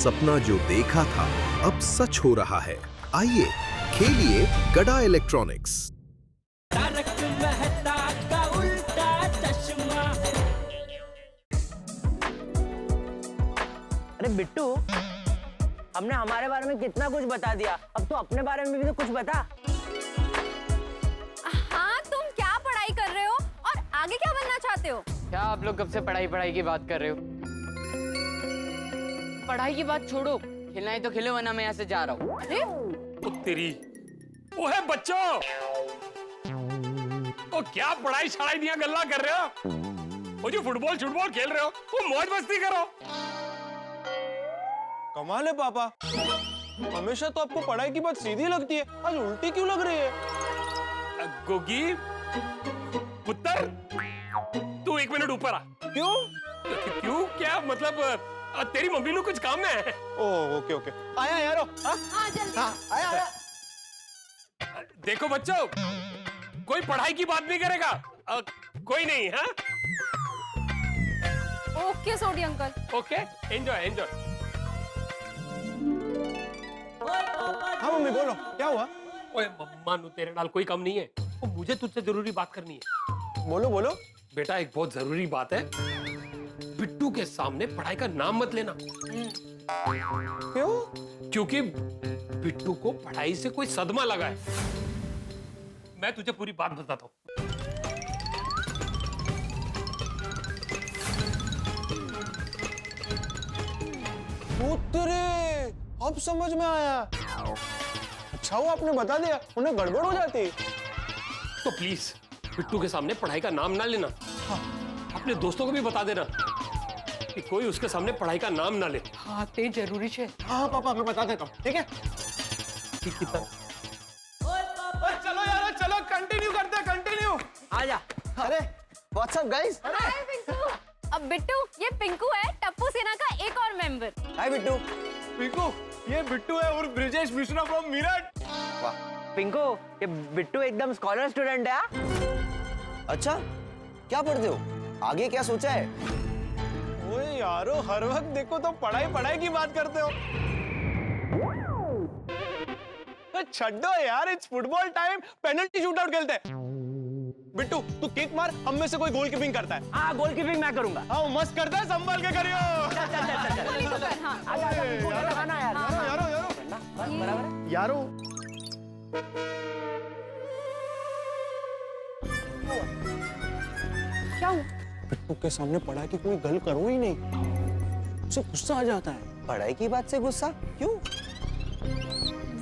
सपना जो देखा था अब सच हो रहा है। आइए खेलिए गड़ा इलेक्ट्रॉनिक्स। तारक मेहता का उल्टा चश्मा। अरे बिट्टू, हमने हमारे बारे में कितना कुछ बता दिया, अब तो अपने बारे में भी तो कुछ बता। हाँ, तुम क्या पढ़ाई कर रहे हो और आगे क्या बनना चाहते हो? क्या आप लोग कब से पढ़ाई की बात कर रहे हो? पढ़ाई की बात छोड़ो, खेलना है तो खेलो, वरना मैं यहाँ से जा रहा हूँ। अरे तेरी वो है बच्चों, तो क्या पढ़ाई छड़ाई दिया गल्ला कर रहे हो? वो जो फुटबॉल खेल रहे हो वो मौज मस्ती करो। कमाल है पापा, हमेशा तो आपको पढ़ाई की बात सीधी लगती है, आज उल्टी क्यों लग रही है? गोगी पुत्र, तू 1 मिनट ऊपर आ। क्यों? क्यों क्या मतलब? तेरी मम्मी ने कुछ काम है। ओह ओके ओके, आया यारो। हाँ जल्दी। आया। देखो बच्चों, कोई पढ़ाई की बात नहीं करेगा, कोई नहीं। हाँ ओके सोडी अंकल। Okay, enjoy. हाँ मम्मी बोलो, क्या हुआ? ओए मानू, तेरे नाल कोई कम नहीं है, वो मुझे तुझसे जरूरी बात करनी है। बोलो। बेटा एक बहुत जरूरी बात है, बिट्टू के सामने पढ़ाई का नाम मत लेना। क्यों? क्योंकि बिट्टू को पढ़ाई से कोई सदमा लगा है। मैं तुझे पूरी बात बताता हूँ। पुत्रे, अब समझ में आया। अच्छा हुआ आपने बता दिया, उन्हें गड़बड़ हो जाती। तो प्लीज बिट्टू के सामने पढ़ाई का नाम ना लेना। अपने दोस्तों को भी बता देना कि कोई उसके सामने पढ़ाई का नाम ना ले। हाँ, ते जरूरी है। हाँ पापा, मैं बता देता हूँ, ठीक है? चलो यार, चलो कंटिन्यू करते हैं, कंटिन्यू। आजा। अरे व्हाट्स अप गाइस? हाय पिंकू। अब बिट्टू, ये पिंकू है टप्पू सेना का एक और मेंबर। हाय बिट्टू। पिंकू, ये बिट्टू है और ब्रिजेश मिश्रा फ्रॉम मीरठ। पिंकू, ये बिट्टू एकदम स्कॉलर स्टूडेंट है। अच्छा, क्या पढ़ते हो? आगे क्या सोचा है? ओए यारो, हर वक्त देखो तो पढ़ाई की बात करते हो। छड्डो यार, it's football time, penalty shootout खेलते हैं। बिट्टू तू किक मार, हम में से कोई गोल कीपिंग करता है। हाँ, गोलकीपिंग मैं करूंगा। हाँ, वो मस्त करता है, संभाल के करियो। लगाना यार। यारो क्या हुआ? बिट्टू के सामने पढ़ाई की कोई गल करो ही नहीं, उसे गुस्सा आ जाता है। पढ़ाई की बात से गुस्सा क्यों?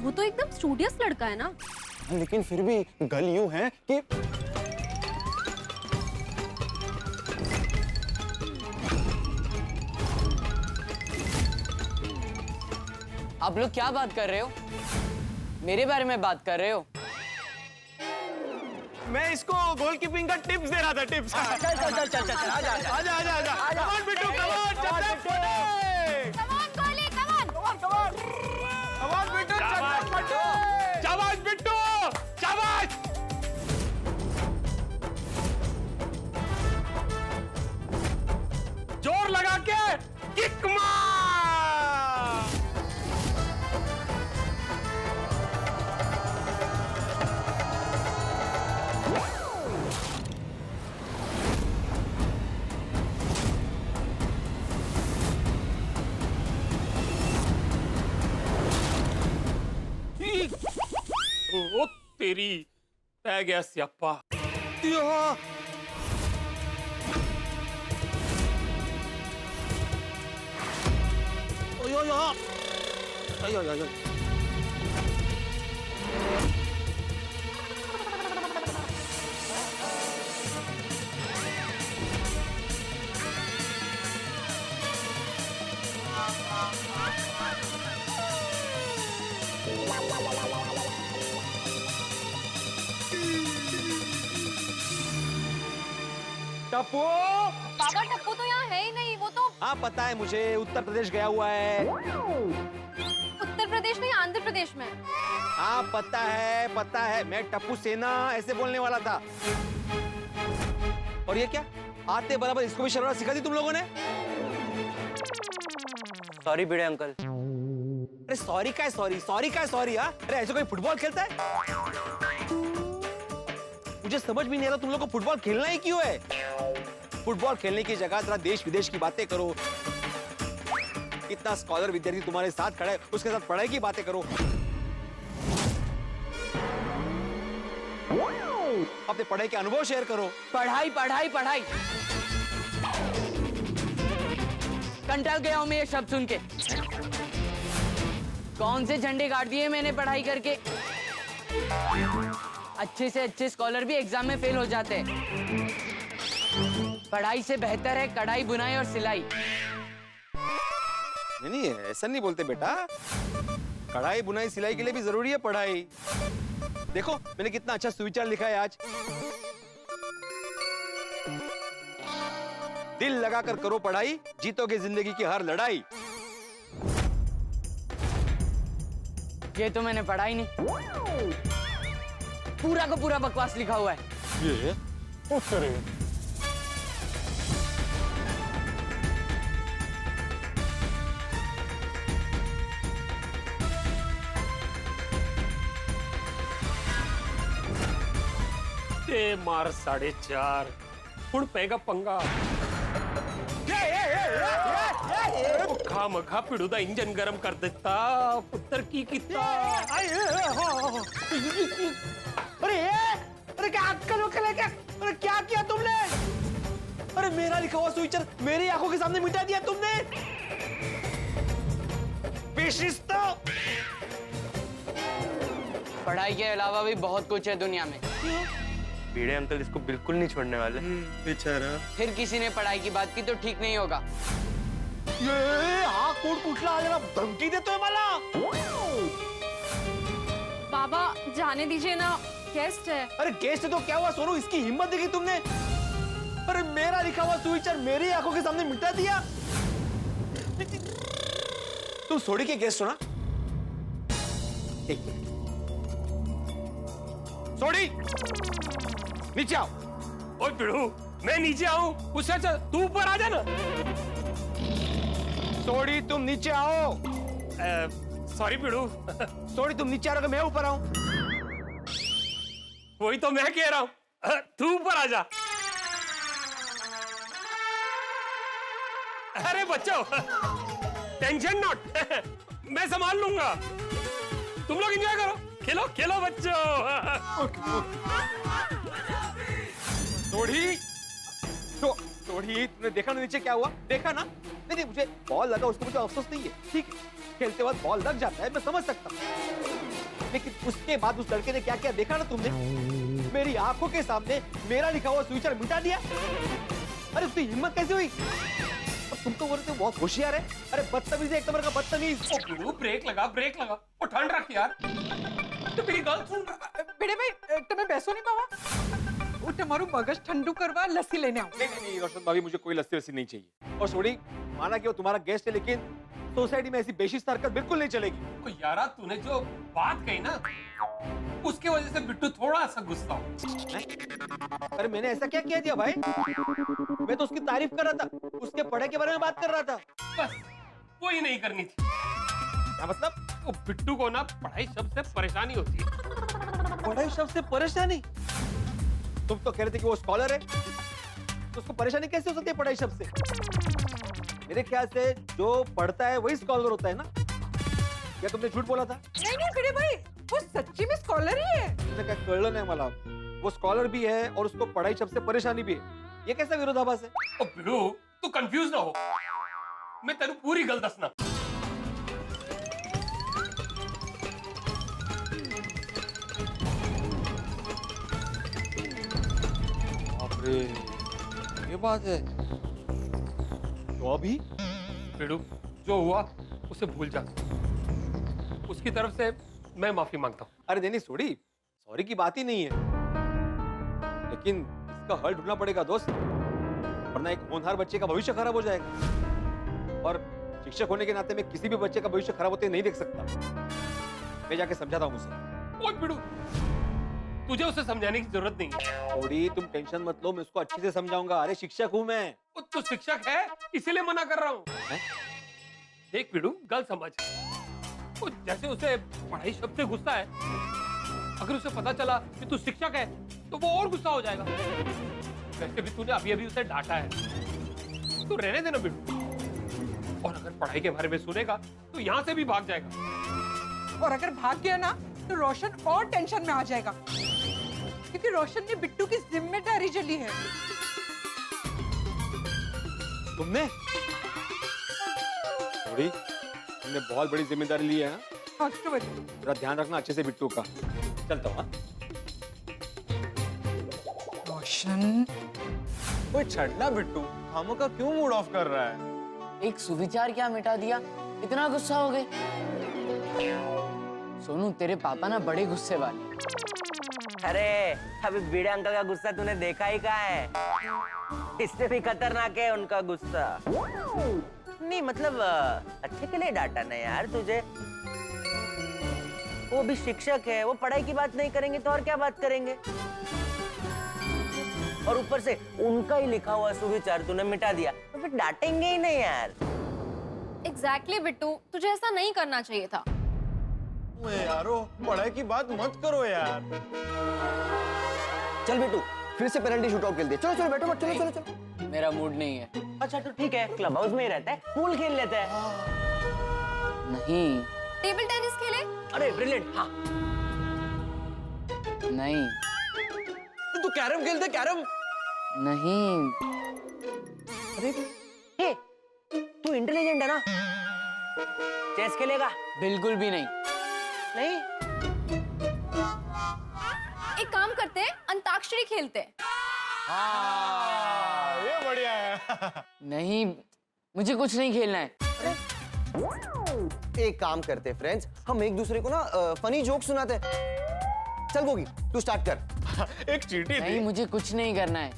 वो तो एकदम स्टूडियस लड़का है ना। लेकिन फिर भी गल यूं है कि आप लोग क्या बात कर रहे हो? मेरे बारे में बात कर रहे हो? मैं इसको गोलकीपिंग का टिप्स दे रहा था, टिप्स। चल। आजा। Come on Bittu, come on, चटपटे। Come on Goli, come on. Come on Bittu, चटपटे। शाबाश बिट्टू, शाबाश। जोर लगा के किक मार। ओ तेरी, पै गया स्यापा। टप्पू। पापा टप्पू तो यहाँ है ही नहीं, वो तो हाँ पता है मुझे, उत्तर प्रदेश गया हुआ है। उत्तर प्रदेश नहीं, आंध्र प्रदेश में। हाँ पता है, मैं टप्पू सेना ऐसे बोलने वाला था। और ये क्या, आते बराबर इसको भी शरारत सिखा दी तुम लोगों ने? सॉरी भिड़े अंकल। अरे सॉरी का है सॉरी हाँ? अरे ऐसे कोई फुटबॉल खेलता है? मुझे समझ भी नहीं आ रहा तुम लोग को फुटबॉल खेलना ही क्यों है? फुटबॉल खेलने की जगह जरा देश विदेश की बातें करो। इतना स्कॉलर विद्यार्थी तुम्हारे साथ खड़ा है, उसके साथ पढ़ाई की बातें करो। अपने पढ़ाई के अनुभव शेयर करो। पढ़ाई पढ़ाई पढ़ाई, कंटाल गया हूं मैं ये शब्द सुन के। कौन से झंडे गाड़ दिए मैंने पढ़ाई करके। अच्छे से अच्छे स्कॉलर भी एग्जाम में फेल हो जाते हैं। पढ़ाई से बेहतर है कढ़ाई बुनाई और सिलाई। नहीं ऐसा नहीं बोलते बेटा, कढ़ाई बुनाई सिलाई के लिए भी जरूरी है पढ़ाई। देखो मैंने कितना अच्छा सुविचार लिखा है आज। दिल लगाकर करो पढ़ाई, जीतोगे जिंदगी की हर लड़ाई। ये तो मैंने पढ़ा ही नहीं, पूरा का पूरा बकवास लिखा हुआ है। ये ते मार 4.5 फुट पेगा पंगा। खामखा पिड़ू दा इंजन गरम कर देता, पुत्र की किता। अरे क्या अक्कल वक्कल है क्या? अरे क्या किया तुमने? अरे मेरा लिखा हुआ स्विचर मेरी आंखों के सामने मिटा दिया तुमने। बेशिस्त। पढ़ाई के अलावा भी बहुत कुछ है दुनिया में। भिड़े अंकल इसको बिल्कुल नहीं छोड़ने वाले। बेचारा। फिर किसी ने पढ़ाई की बात की तो ठीक नहीं होगा। ये हा कोट कुठला आलेला धमकी देतोय मला। बाबा जाने दीजिए ना, गेस्ट है। अरे गेस्ट है तो क्या हुआ सोनू, इसकी हिम्मत देखी तुमने? अरे मेरा लिखा हुआ स्विचर मेरी आंखों के सामने मिटा दिया। तुम सोडी के गेस्ट हो ना? एक मिनट। सोडी नीचे आओ। ओए पिड़ू, मैं नीचे आऊं, उससे अच्छा तू ऊपर आ जा ना। सोडी तुम नीचे आओ। सॉरी पिड़ू। सोडी तुम नीचे आ रहे हो, मैं ऊपर आऊं। वही तो मैं कह रहा हूं, तू ऊपर आ जा। अरे बच्चों, टेंशन नॉट, मैं संभाल लूंगा। तुम लोग एंजॉय करो, खेलो खेलो बच्चों। सोडी सोडी तुमने देखा ना नीचे क्या हुआ? देखा ना? नहीं मुझे बॉल लगा उसको मुझे अफसोस नहीं है, ठीक है खेलते वक्त बॉल लग जाता है, मैं समझ सकता हूँ। लेकिन उसके बाद उस लड़के ने क्या किया देखा ना तुमने? मेरी आंखों के सामने मेरा लिखा हुआ स्विचर मिटा दिया। अरे उसकी हिम्मत कैसे हुई? तुम तो बोलते हो बहुत होशियार है। अरे बदतमीज है, एक नंबर का बदतमीज। ओ पिड़ू, ब्रेक लगा वो ठंड रख यार। तो मेरी गल सुन। ભીડે ભાઈ તમે બેસો નહીં બાવા, હું તમારું મગજ ઠંડુ કરવા લસ્સી લઈને આવું। नहीं रोशन भाभी मुझे कोई लस्सी वस्सी नहीं चाहिए। और सोडी माना कि वो तुम्हारा गेस्ट है, लेकिन सोसाइटी में ऐसी बेशिस्त हरकत बिल्कुल नहीं चलेगी। ओ यारा, तूने जो बात कही ना, उसके वजह से बिट्टू थोड़ा सा गुस्सा हो। अरे मैंने ऐसा क्या किया दिया भाई? मैं तो उसकी तारीफ कर रहा था, उसके पढ़ाई के बारे में बात कर रहा था। बस वही नहीं करनी थी। क्या मतलब? वो बिट्टू को ना पढ़ाई शब्द से परेशानी होती है। पढ़ाई शब्द से परेशानी? तुम तो कह रहे थे कि वो स्कॉलर है, तो उसको परेशानी कैसे हो सकती है पढ़ाई शब्द से? मेरे ख्याल से जो पढ़ता है वही स्कॉलर होता है ना? क्या तुमने झूठ बोला था? નહીં નહીં ભીડે ભાઈ, वो सच्ची में स्कॉलर ही है। तुमने क्या कळलं नहीं मला? वो स्कॉलर भी है और उसको पढ़ाई शब्द से परेशानी भी है, ये कैसा विरोधाभास है? ओ बिट्टू, तू कंफ्यूज ना हो, मैं तेरू पूरी गल दसना। ये बात है। तो अभी बिट्टू, जो हुआ उसे भूल जा। उसकी तरफ से मैं माफी मांगता हूँ। अरे नहीं सोडी, सॉरी की बात ही नहीं है, लेकिन इसका हल ढूंढना पड़ेगा दोस्त, वरना एक होनहार बच्चे का भविष्य खराब हो जाएगा। और शिक्षक होने के नाते मैं किसी भी बच्चे का भविष्य खराब होते नहीं देख सकता। मैं जाके समझाता हूँ उसे। ओए बिट्टू, तुझे उसे समझाने की जरूरत नहीं है। थोड़ी तुम टेंशन मत लो, मैं उसको अच्छे से समझाऊंगा। अरे शिक्षक हूँ मैं। वो तो शिक्षक है, इसीलिए मना कर रहा हूँ। देख बिट्टू, गल समझ। वो जैसे उसे पढ़ाई शब्द से गुस्सा है, अगर उसे पता चला कि तू शिक्षक है तो वो और गुस्सा हो जाएगा। वैसे भी तूने अभी अभी उसे डांटा है, तो रहने देना बिट्टू। और अगर पढ़ाई के बारे में सुनेगा तो यहाँ से भी भाग जाएगा। और अगर भाग गया ना तो रोशन और टेंशन में आ जाएगा, क्योंकि रोशन ने बिट्टू की जिम्मेदारी जली है। तुमने थोड़ी तुमने बहुत बड़ी जिम्मेदारी ली है ना? हाँ तो बच्चे, जरा ध्यान रखना अच्छे से बिट्टू का। चलता हूँ। रोशन कोई छड़ना बिट्टू, खामों का क्यों मूड ऑफ कर रहा है? एक सुविचार क्या मिटा दिया, इतना गुस्सा हो गए। सोनू तेरे पापा ना बड़े गुस्से वाले। अरे अभी बीड़े अंकल का गुस्सा तूने देखा ही कहाँ है? इससे भी खतरनाक है उनका गुस्सा। नहीं मतलब अच्छे के लिए डांटा ना यार तुझे। वो भी शिक्षक है, वो पढ़ाई की बात नहीं करेंगे तो और क्या बात करेंगे? और ऊपर से उनका ही लिखा हुआ सुविचार तूने मिटा दिया, तो फिर डांटेंगे ही नहीं यार। एग्जैक्टली बिट्टू, तुझे ऐसा नहीं करना चाहिए था। ओए यारो, पढ़ाई की बात मत करो यार। चल बेटू, फिर से पेनल्टी शूटआउट खेल दे। चलो चलो बैठो मत, चलो चलो चलो। मेरा मूड नहीं है। अच्छा तो ठीक है, क्लब हाउस में ही रहता है, पूल खेल लेते हैं। नहीं टेबल टेनिस खेले? अरे ब्रिलियंट। हाँ नहीं तू कैरम खेलते, कैरम। नहीं। अरे हे, तू इंटेलिजेंट है ना? चेस खेलेगा? बिल्कुल भी नहीं। नहीं? एक काम करते हैं, अंताक्षरी खेलते हैं। हाँ, ये बढ़िया है। नहीं, मुझे कुछ नहीं खेलना है। एक काम करते फ्रेंड्स, हम एक दूसरे को ना फनी जोक सुनाते हैं। चल गोगी, तू स्टार्ट कर। एक चींटी नहीं, थी। मुझे कुछ नहीं करना है।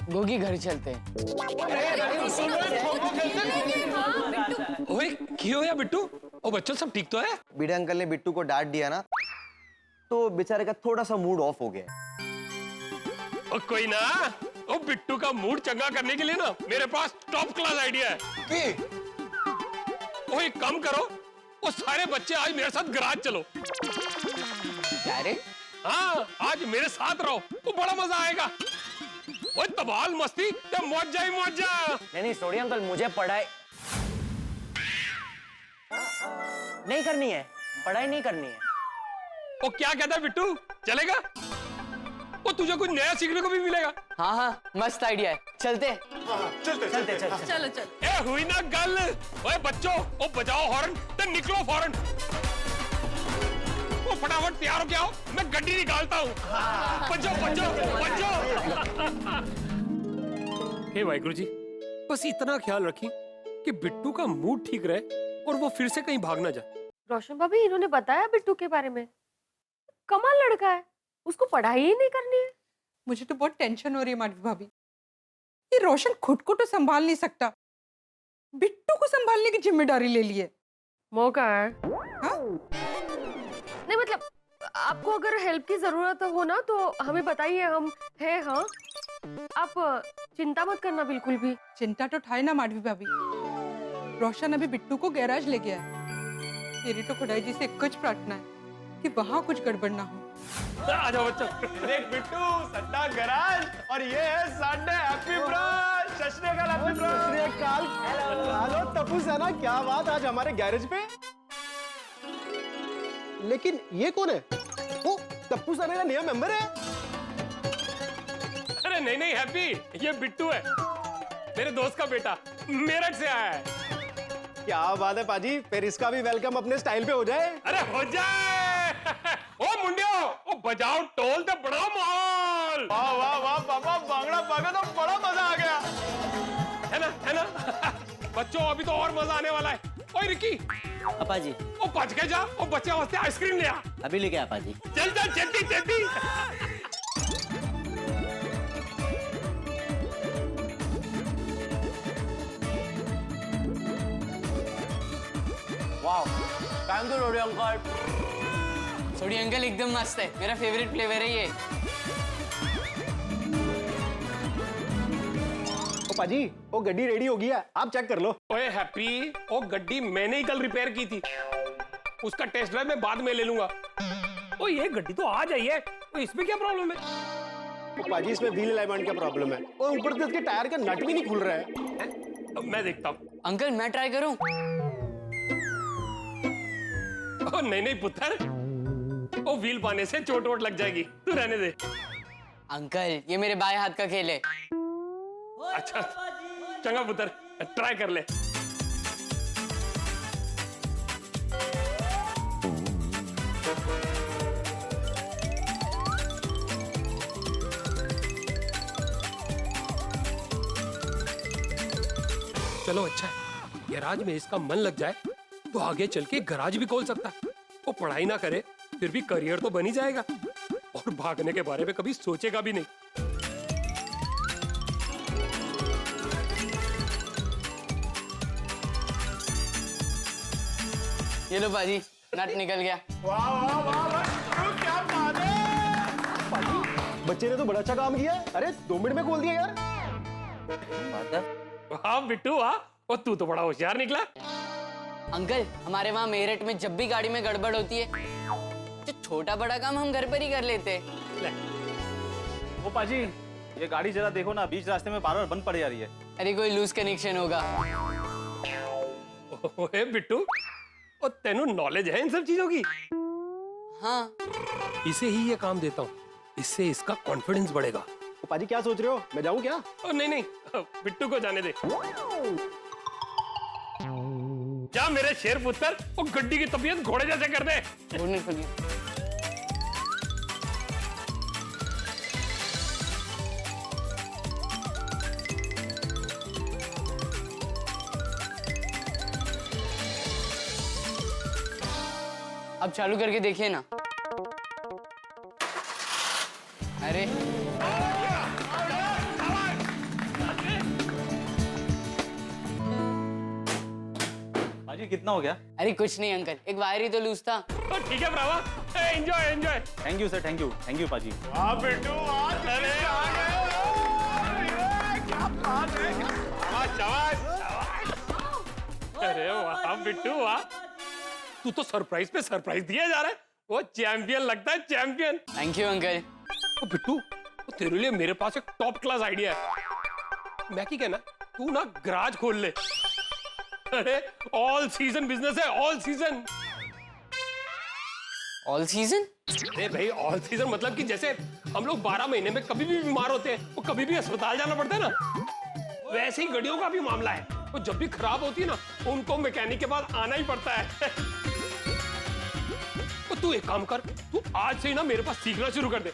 गोगी घर चलते हैं। ओए क्यों या बिट्टू? ओ बच्चों सब ठीक तो है? बीड़े अंकल ने बिट्टू को डांट दिया ना, तो बेचारे का थोड़ा सा मूड ऑफ हो गया। ओ कोई ना, ओ बिट्टू का मूड चंगा करने के लिए ना मेरे पास टॉप क्लास आइडिया है। ओ एक काम करो, वो सारे बच्चे आज मेरे साथ गराज चलो। क्या रे? हाँ, आज मेरे साथ रहो तो बड़ा मजा आएगा। ओए तबाल मस्ती तो मौजा ही मौजा। नहीं सॉरी अंकल, मुझे पढ़ाई नहीं करनी है, पढ़ाई नहीं करनी है। ओ क्या कहता है बिट्टू, चलेगा? ओ तुझे कुछ नया सीखने को भी मिलेगा। हाँ हाँ, मस्त आइडिया है, चलते हैं। चलते चल। चलो चलो। ए हुई ना गल। ओए बच्चों, ओ बजाओ हॉर्न तो निकलो फौरन। ओ फटाफट तैयार हो, क्या हो, मैं गड्डी निकालता हूँ। बचो बचो बचो। हे वाहिगुरु जी, बस इतना ख्याल रखिए कि बिट्टू का मूड ठीक रहे और वो फिर से कहीं भाग ना जाए। रोशन भाभी, इन्होंने बताया बिट्टू के बारे में? कमाल लड़का है, उसको पढ़ाई ही नहीं करनी है। मुझे तो बहुत टेंशन हो रही है माधवी भाभी। ये रोशन खुद को तो संभाल नहीं सकता, बिट्टू को संभालने की जिम्मेदारी ले ली है। मौका है। हाँ? नहीं मतलब, आपको अगर हेल्प की जरूरत हो ना तो हमें बताइए, हम हैं। हाँ, आप चिंता मत करना बिल्कुल भी। चिंता तो ठाए ना माधवी भाभी, रोशन अभी बिट्टू को गैराज ले गया है। मेरी तो खुदाई जी से एक कुछ प्रार्थना है कि वहाँ कुछ गड़बड़ ना हो। आ जाओ बच्चों। देख बिट्टू, सट्टा गराज और ये है संडे हैप्पी ब्रश। सश्रीकाल हैप्पी ब्रश। सश्रीकाल। हेलो तपू सेना, क्या बात आज हमारे गैरेज पे? लेकिन ये कौन है? वो तप्पू सेना का नया मेंबर है। अरे नहीं नहीं हैप्पी, ये बिट्टू है, मेरे दोस्त का बेटा, मेरठ से आया है। क्या बात है पाजी, फिर इसका भी वेलकम अपने स्टाइल पे हो जाए। अरे हो जाए। ओ मुंडियो, ओ बजाओ टोल तो बड़ा माहौल। वाह वाह वाह पापा, बांगड़ा पागा तो बड़ा मजा आ गया। है ना? बच्चों अभी तो और मजा आने वाला है। ओए रिकी, अपा जी, ओ बच के जा, ओ बच्चे वास्ते आइसक्रीम ले आ। अभी लेके अपा जी। चल चल जल्दी जल्दी। वाह, thank you Rodi uncle. Sodhi uncle एकदम मस्त है, मेरा फेवरेट फ्लेवर है ये। ओ पाजी वो गड्डी रेडी हो गया, आप चेक कर लो। ओए हैप्पी, वो गड्डी मैंने ही कल रिपेयर की थी, उसका टेस्ट ड्राइव मैं बाद में ले लूंगा। ओ ये गड्डी तो आज आई है, तो इसमें क्या प्रॉब्लम है? ओ पाजी इसमें व्हील अलाइनमेंट का प्रॉब्लम है और ऊपर से इसके टायर का नट भी नहीं खुल रहा है। अब मैं देखता हूँ। अंकल मैं ट्राई करूं? ओ नहीं नहीं पुत्र, वो व्हील पाने से चोट वोट लग जाएगी, तू रहने दे। अंकल ये मेरे बाएं हाथ का खेल है। अच्छा चंगा पुत्र, ट्राई कर ले। चलो अच्छा है, गैराज में इसका मन लग जाए तो आगे चल के गैराज भी खोल सकता है। वो पढ़ाई ना करे फिर भी करियर तो बन ही जाएगा और भागने के बारे में कभी सोचेगा भी नहीं। ये लो बाजी, नट निकल गया। वाह वाह वाह वाह, क्या बात है पाजी, बच्चे ने तो बड़ा अच्छा काम किया। अरे 2 मिनट में खोल दिया यार। वाह बिट्टू वाह, और तू तो बड़ा होशियार निकला। अंकल हमारे वहाँ मेरठ में जब भी गाड़ी में गड़बड़ होती है तो छोटा बड़ा काम हम घर पर ही कर लेते हैं। ओ पाजी ये गाड़ी जरा देखो ना, बीच रास्ते में बार बार बंद पड़ जा रही है। अरे कोई लूज कनेक्शन होगा। ओए बिट्टू, और तेनू नॉलेज है इन सब चीजों की? हाँ इसे ही ये काम देता हूँ, इससे इसका कॉन्फिडेंस बढ़ेगा। ओ पाजी क्या सोच रहे हो, मैं जाऊं क्या? ओ नहीं नहीं, बिट्टू को जाने दे। जा मेरे शेर पुत्र, वो गड्डी की तबीयत घोड़े जैसे कर दे। घूमने के लिए। अब चालू करके देखिए ना। अरे पाजी कितना हो गया? अरे कुछ नहीं अंकल, एक वायर ही तो लूज था। तो ठीक है Brava, enjoy enjoy. Thank you sir, thank you पाजी। वाह बिट्टू वाह, अरे आ गए, क्या बात है। शाबाश। अरे वाह बिट्टू वाह, तू तो सरप्राइज पे सरप्राइज दिया जा रहा है। वो चैंपियन लगता है, चैंपियन। Thank you uncle. ओ बिट्टू, तेरे लिए मेरे पास एक टॉप क्लास आइडिया है। मैं क्या कहना, तू ना गैराज खोल ले। अरे ऑल सीजन बिजनेस है, ऑल सीजन। All season? अरे भाई ऑल सीजन मतलब कि जैसे हम लोग 12 महीने में कभी भी बीमार होते हैं, वो कभी भी अस्पताल जाना पड़ता है ना, वैसे ही गाड़ियों का भी मामला है। वो जब भी खराब होती है ना, उनको मैकेनिक के पास आना ही पड़ता है। तो तू एक काम कर, तू आज से ही ना मेरे पास सीखना शुरू कर दे।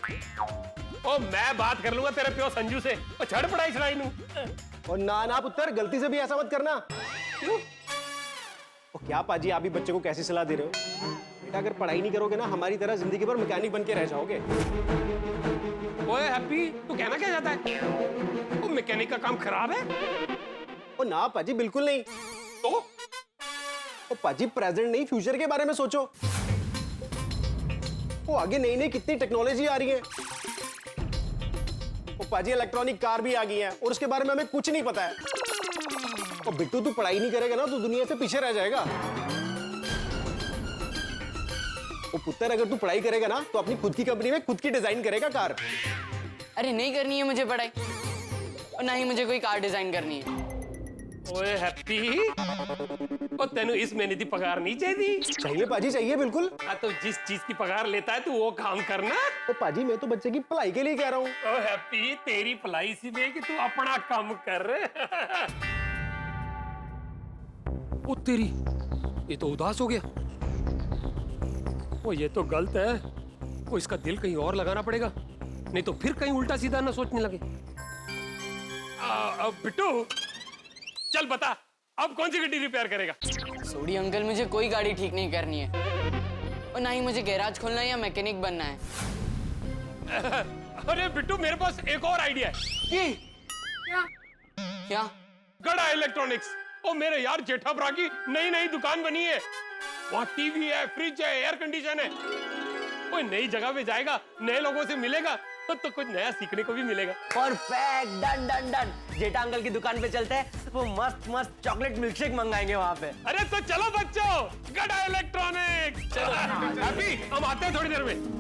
और मैं बात कर लूंगा तेरे प्यो संजू से, और छड़ पढ़ाई चढ़ाई नू। और ना ना पुत्र, गलती से भी ऐसा मत करना। क्यों? ओ क्या पाजी, आप भी बच्चे को कैसी सलाह दे रहे हो? बेटा अगर पढ़ाई नहीं करोगे ना, हमारी तरह जिंदगी भर मैकेनिक बन के रह जाओगे। ओए हैप्पी, तू कहना क्या चाहता है? वो मैकेनिक का काम खराब है? ओ ना पाजी, बिल्कुल नहीं। तो ओ पाजी प्रेजेंट नहीं, फ्यूचर के बारे में सोचो। ओ आगे नई नई कितनी टेक्नोलॉजी आ रही है। ओ पाजी इलेक्ट्रॉनिक कार भी आ गई है और उसके बारे में हमें कुछ नहीं पता है। ओ बिट्टू तू पढ़ाई नहीं करेगा ना तो दुनिया से पीछे रह जाएगा। ओ पुत्र अगर तू पढ़ाई करेगा ना तो अपनी खुद की कंपनी में खुद की डिजाइन करेगा कार। अरे नहीं करनी है मुझे पढ़ाई, और ना ही मुझे कोई कार डिजाइन करनी है। ओए हैप्पी, और तेनू इस महीने की पगार नहीं चाहिए? चाहिए पाजी, चाहिए बिल्कुल। तो जिस चीज की पगार लेता है तू वो काम करना। ओ पाजी मैं तो बच्चे की भलाई के लिए कह रहा हूँ। ओ हैप्पी, तेरी भलाई सी में कि तू अपना काम कर। ओ तेरी, ये तो उदास हो गया। ओ ये तो गलत है, वो इसका दिल कहीं और लगाना पड़ेगा, नहीं तो फिर कहीं उल्टा सीधा ना सोचने लगे। बिट्टू चल बता, अब कौन सी गड्डी रिपेयर करेगा? सॉरी अंकल, मुझे कोई गाड़ी ठीक नहीं करनी है, और ना ही मुझे गैराज खोलना है या मैकेनिक बनना है। अरे बिट्टू, मेरे पास एक और आइडिया है। क्या? गड़ा इलेक्ट्रॉनिक्स। ओ मेरे यार जेठाभरा की नई नई दुकान बनी है, वहाँ टीवी है, फ्रिज है, एयर कंडीशन है। कोई नई जगह पे जाएगा, नए लोगों से मिलेगा, तो कुछ नया सीखने को भी मिलेगा। Perfect, done done done. Jetha uncle की दुकान पे चलते हैं, वो मस्त मस्त चॉकलेट मिल्कशेक मंगाएंगे वहाँ पे। अरे तो चलो बच्चों, गड़ा इलेक्ट्रॉनिक्स। चलो हैप्पी, हम आते हैं थोड़ी देर में।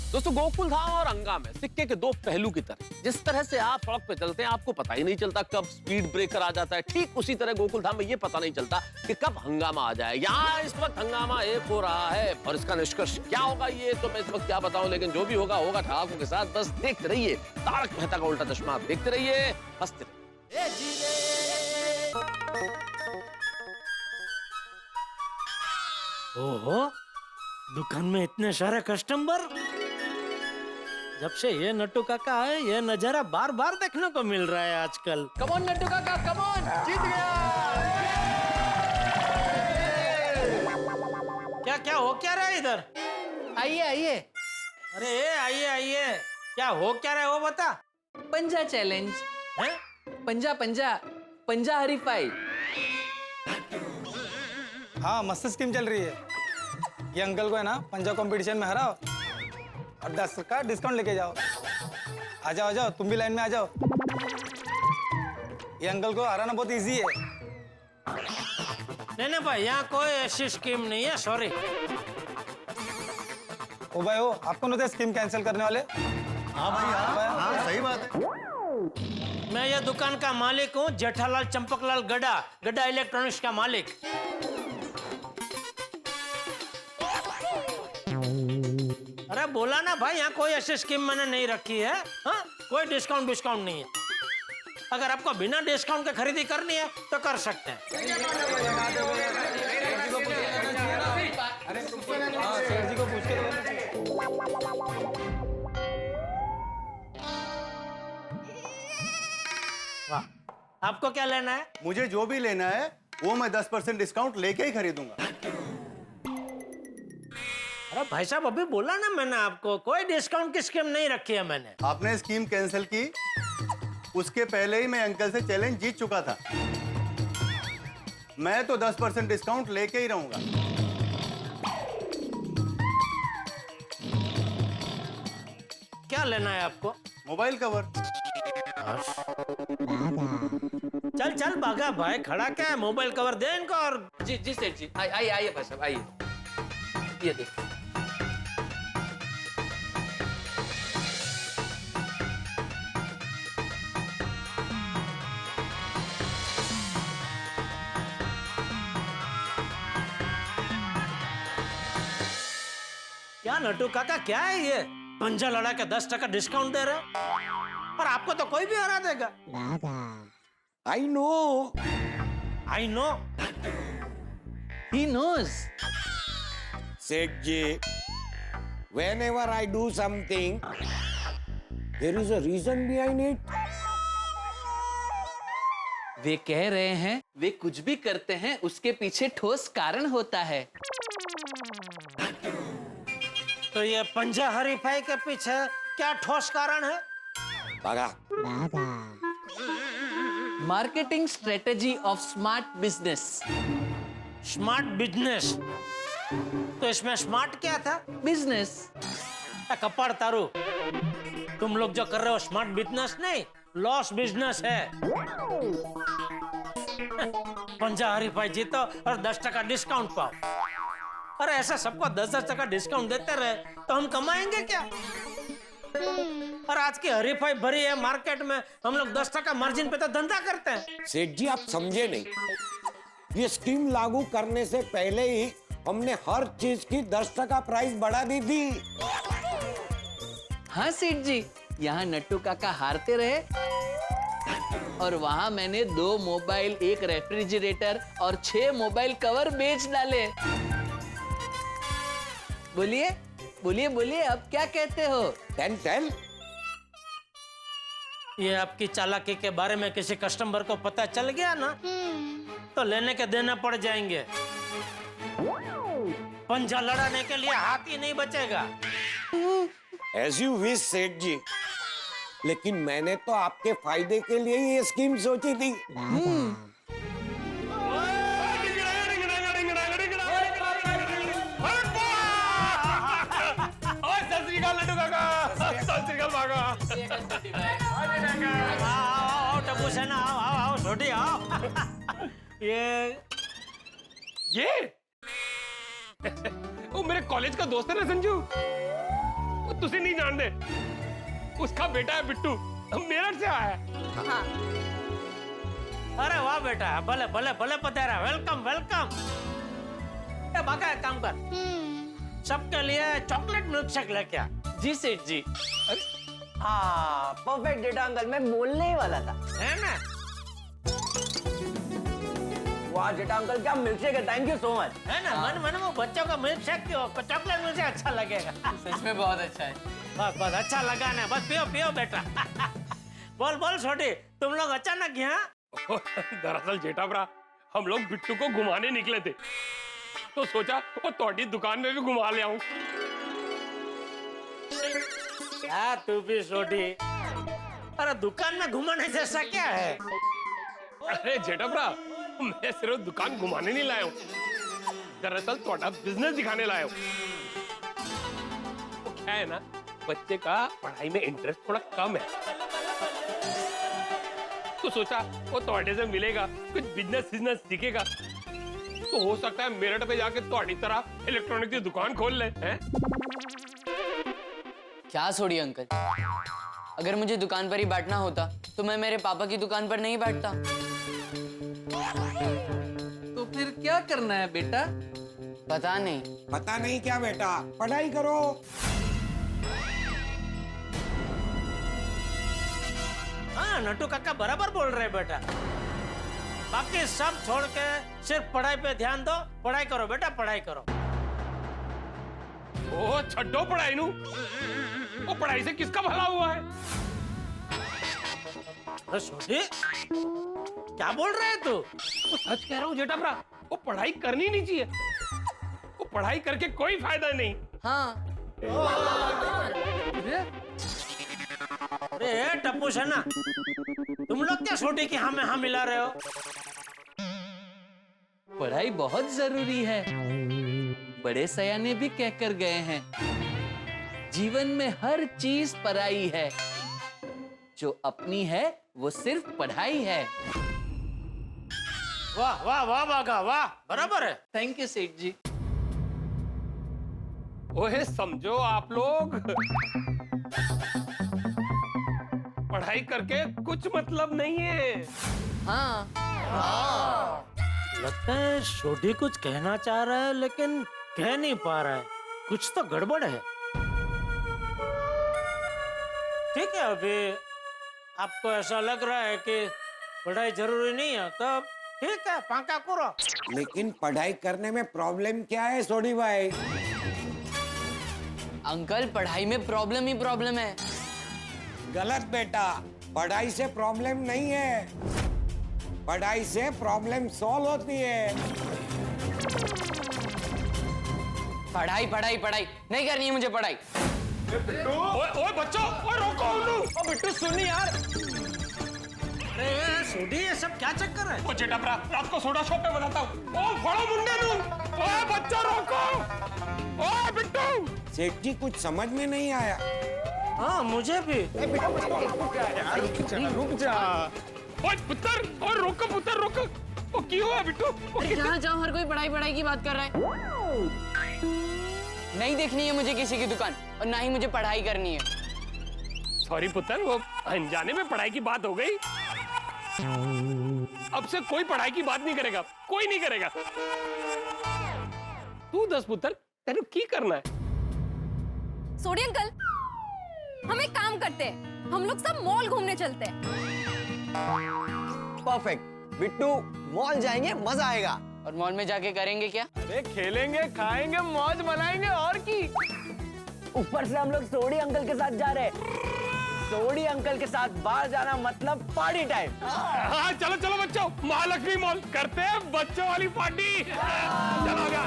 दोस्तों, गोकुल धाम और हंगामा में सिक्के के दो पहलू की तरह। जिस तरह से आप सड़क पे चलते हैं आपको पता ही नहीं चलता कब स्पीड ब्रेकर आ जाता है, ठीक उसी तरह गोकुल धाम में ये पता नहीं चलता कि कब हंगामा आ जाए। यहाँ इस वक्त हंगामा एक हो रहा है और इसका निष्कर्ष क्या होगा ये तो मैं इस वक्त क्या बताऊं, लेकिन जो भी होगा होगा ठहाकों के साथ। बस देखते रहिए तारक मेहता का उल्टा चश्मा, देखते रहिए, हंसते रहिए। ओहो, दुकान में इतने सारे कस्टमर। जब से ये नट्टू काका आए ये नजारा बार बार देखने को मिल रहा है आजकल। कम ऑन नट्टू काका, कम ऑन। जीत गया। क्या क्या हो क्या रहा है इधर? आइए आइए। अरे आइए आइए, क्या हो क्या रहा है वो बता। पंजा चैलेंज है, पंजा पंजा पंजा हरीफाई। हाँ, मस्त स्कीम चल रही है। ये अंकल को है ना पंजा कंपटीशन में हराओ और 10 का डिस्काउंट लेके जाओ। आ जाओ आ जाओ, तुम भी लाइन में आ जाओ। ये अंकल को हराना बहुत इजी है। नहीं भाई, यहाँ कोई ऐसी स्कीम नहीं है, सॉरी। ओ भाई हो, आपको नहीं स्कीम कैंसिल करने वाले? हाँ भाई, हाँ, सही बात है। मैं ये दुकान का मालिक हूँ, जेठालाल चंपकलाल गड्ढा, गड्ढा इलेक्ट्रॉनिक्स का मालिक। अरे बोला ना भाई, यहाँ कोई ऐसी स्कीम मैंने नहीं रखी है। हाँ, कोई डिस्काउंट नहीं है। अगर आपको बिना डिस्काउंट के खरीदी करनी है तो कर सकते हैं। वाह, आपको क्या लेना है? मुझे जो भी लेना है वो मैं 10% डिस्काउंट लेके ही खरीदूंगा। अरे भाई साहब, अभी बोला ना मैंने आपको, कोई डिस्काउंट की स्कीम नहीं रखी है मैंने। आपने स्कीम कैंसिल की, उसके पहले ही मैं अंकल से चैलेंज जीत चुका था। मैं तो 10% डिस्काउंट लेके ही रहूंगा। क्या लेना है आपको? Mobile cover. चल चल भागा भाई, खड़ा क्या है? मोबाइल कवर दे इनको। और जी जी सेठ जी, आइए आइए भाई साहब, आइए। ये देखो। क्या नट्टू काका, क्या है ये? पंजा लड़ा के 10% डिस्काउंट दे रहे हो और आपको तो कोई भी हरा देगा। I know. I know. He knows. Sethji, whenever I do something, there is a reason behind it. वे कह रहे हैं वे कुछ भी करते हैं उसके पीछे ठोस कारण होता है। तो ये पंजा हरीफाई के पीछे क्या ठोस कारण है? भागा। Marketing strategy of smart business. Smart business? तो इसमें स्मार्ट क्या था? बिजनेस। कपड़ तारू, तुम लोग जो कर रहे हो स्मार्ट बिजनेस नहीं, लॉस बिजनेस है। पंजा हरीफाई जीतो और 10% डिस्काउंट पाओ। अरे ऐसा सबको 10% डिस्काउंट देते रहे तो हम कमाएंगे क्या? और आज की हरीफाई भरी है मार्केट में, हम लोग 10% मार्जिन पे तो धंधा करते हैं। सेठ जी, आप समझे नहीं। ये स्कीम लागू करने से पहले ही हमने हर चीज की 10% प्राइस बढ़ा दी थी। हाँ सेठ जी, यहाँ नट्टू काका हारते रहे और वहाँ मैंने 2 मोबाइल, 1 रेफ्रिजरेटर और 6 मोबाइल कवर बेच डाले। बोलिए बोलिए बोलिए, अब क्या कहते हो? 10। ये आपकी चालाकी के बारे में किसी कस्टमर को पता चल गया ना तो लेने के देना पड़ जाएंगे। पंजा लड़ाने के लिए हाथ ही नहीं बचेगा। As you wish, सेठ जी, लेकिन मैंने तो आपके फायदे के लिए ही ये स्कीम सोची थी। आओ टप्पू सेना, आओ छोटी आओ। ये वो मेरे कॉलेज का दोस्त है ना संजू, वो तुझे नहीं जान दे, उसका बेटा है बिट्टू, मेरठ से आया है। हाँ। अरे वाह बेटा, भले भले भले पधारा, वेलकम वेलकम। बाका एक काम कर, सबके लिए चॉकलेट मिल्क शेक लेके आ। जी सेठ जी। हाँ परफेक्ट जेठा अंकल, मैं बोलने ही वाला था। है ना? वाह जेठा अंकल क्या मिल्क शेक है, थैंक यू सो मच। है ना? मन मन में बच्चों का मिल्क शेक क्यों, चॉकलेट मिल्क शेक अच्छा लगेगा। सच में बहुत अच्छा है। बस बस अच्छा लगा ना, बस पियो पियो बेटा। बोल बोल छोटी, तुम लोग अचानक यहाँ? दरअसल जेठा भरा, हम लोग बिट्टू को घुमाने निकले थे, तो सोचा वो तोड़ी दुकान में भी घुमा ले आऊं। तू भी छोटी, अरे दुकान में घुमाने जैसा क्या है? अरे जेठा भरा, मैं सिर्फ दुकान घुमाने नहीं लाया हूँ, दरअसल थोड़ा बिजनेस दिखाने लाया हूँ। वो क्या है ना, बच्चे का पढ़ाई में इंटरेस्ट थोड़ा कम है, तो सोचा वो तोड़े से मिलेगा, कुछ बिजनेस सीखेगा, तो हो सकता है मेरठ पे जाके तोड़ी तरह इलेक्ट्रॉनिक की दुकान खोल ले। हैं? क्या सोड़ी अंकल, अगर मुझे दुकान पर ही बैठना होता तो मैं मेरे पापा की दुकान पर नहीं बैठता। तो फिर क्या करना है बेटा? पता नहीं। पता नहीं क्या बेटा, पढ़ाई करो। हाँ नट्टू काका बराबर बोल रहे बेटा, बाकी सब छोड़ के सिर्फ पढ़ाई पे ध्यान दो, पढ़ाई करो बेटा, पढ़ाई करो। ओ छड्डो पढ़ाई नू, वो पढ़ाई से किसका भला हुआ है? अरे छोटी, क्या बोल रहे है तू? वो सच कह रहा हूँ जेठा भरा, वो पढ़ाई करनी नहीं चाहिए, वो पढ़ाई करके कोई फायदा नहीं। हाँ। अरे टप्पू सेना, तुम लोग क्या छोटी की हमें हाँ मिला रहे हो? पढ़ाई बहुत जरूरी है, बड़े सयाने भी कहकर गए हैं, जीवन में हर चीज पराई है, जो अपनी है वो सिर्फ पढ़ाई है। वाह वाह वाह बागा वाह, बराबर है। थैंक यू सेठ जी। ओहे समझो आप लोग, पढ़ाई करके कुछ मतलब नहीं है। हाँ। लगता है छोटी कुछ कहना चाह रहा है लेकिन कह नहीं पा रहा है, कुछ तो गड़बड़ है। ठीक है, अभी आपको ऐसा लग रहा है कि पढ़ाई जरूरी नहीं है, तो ठीक है पाका करो। लेकिन पढ़ाई करने में प्रॉब्लम क्या है सोडी भाई? अंकल पढ़ाई में प्रॉब्लम ही प्रॉब्लम है। गलत बेटा, पढ़ाई से प्रॉब्लम नहीं है, पढ़ाई से प्रॉब्लम सॉल्व होती है। पढ़ाई पढ़ाई पढ़ाई नहीं करनी है मुझे पढ़ाई। ओए बच्चों, ओए रोको उन्हें। ओ बिट्टू सुन यार। अरे सोडी, ये सब क्या चक्कर है? ओ जेठा भरा, रात को सोडा शॉप पे बनाता हूँ। ओ फड़ो मुंडे नू। ओए बच्चा रोको। ओए बिट्टू। सेठ जी कुछ समझ में नहीं आया। हाँ मुझे भी। रुक जा। ओए पुत्र, ओए रोको पुत्र रोको। ओ क्यों हुआ बिट्टू? जहाँ जाओ हर कोई पढ़ाई पढ़ाई की बात कर रहा है। नहीं देखनी है मुझे किसी की दुकान, और ना ही मुझे पढ़ाई करनी है। सॉरी पुत्र, वो अनजाने में पढ़ाई की बात हो गई। अब से कोई पढ़ाई की बात नहीं करेगा, कोई नहीं करेगा। तू दस पुत्र, तेरे की करना है? सोडी अंकल, हम एक काम करते हैं, हम लोग सब मॉल घूमने चलते हैं। परफेक्ट, बिट्टू मॉल जाएंगे, मजा आएगा। और मॉल में जाके करेंगे क्या? अरे खेलेंगे, खाएंगे, मौज मनाएंगे और की। ऊपर से हम लोग सोडी अंकल के साथ जा रहे हैं। सोडी अंकल के साथ बाहर जाना मतलब पार्टी टाइम। हाँ चलो चलो बच्चों, महालक्ष्मी मॉल करते हैं बच्चों वाली पार्टी। चलो गया।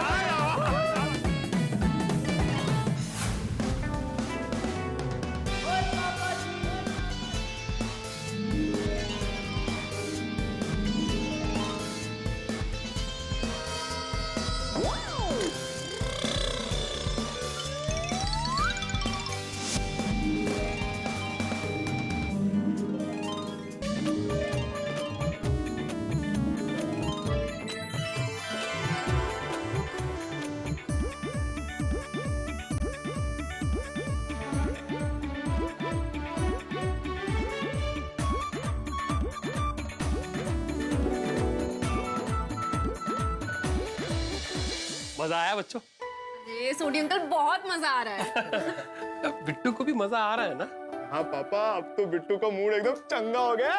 मजा आया बच्चों? अरे सोडी अंकल बहुत मजा आ रहा है। बिट्टू को भी मजा आ रहा है ना? हाँ पापा, अब तो बिट्टू का मूड एकदम चंगा हो गया।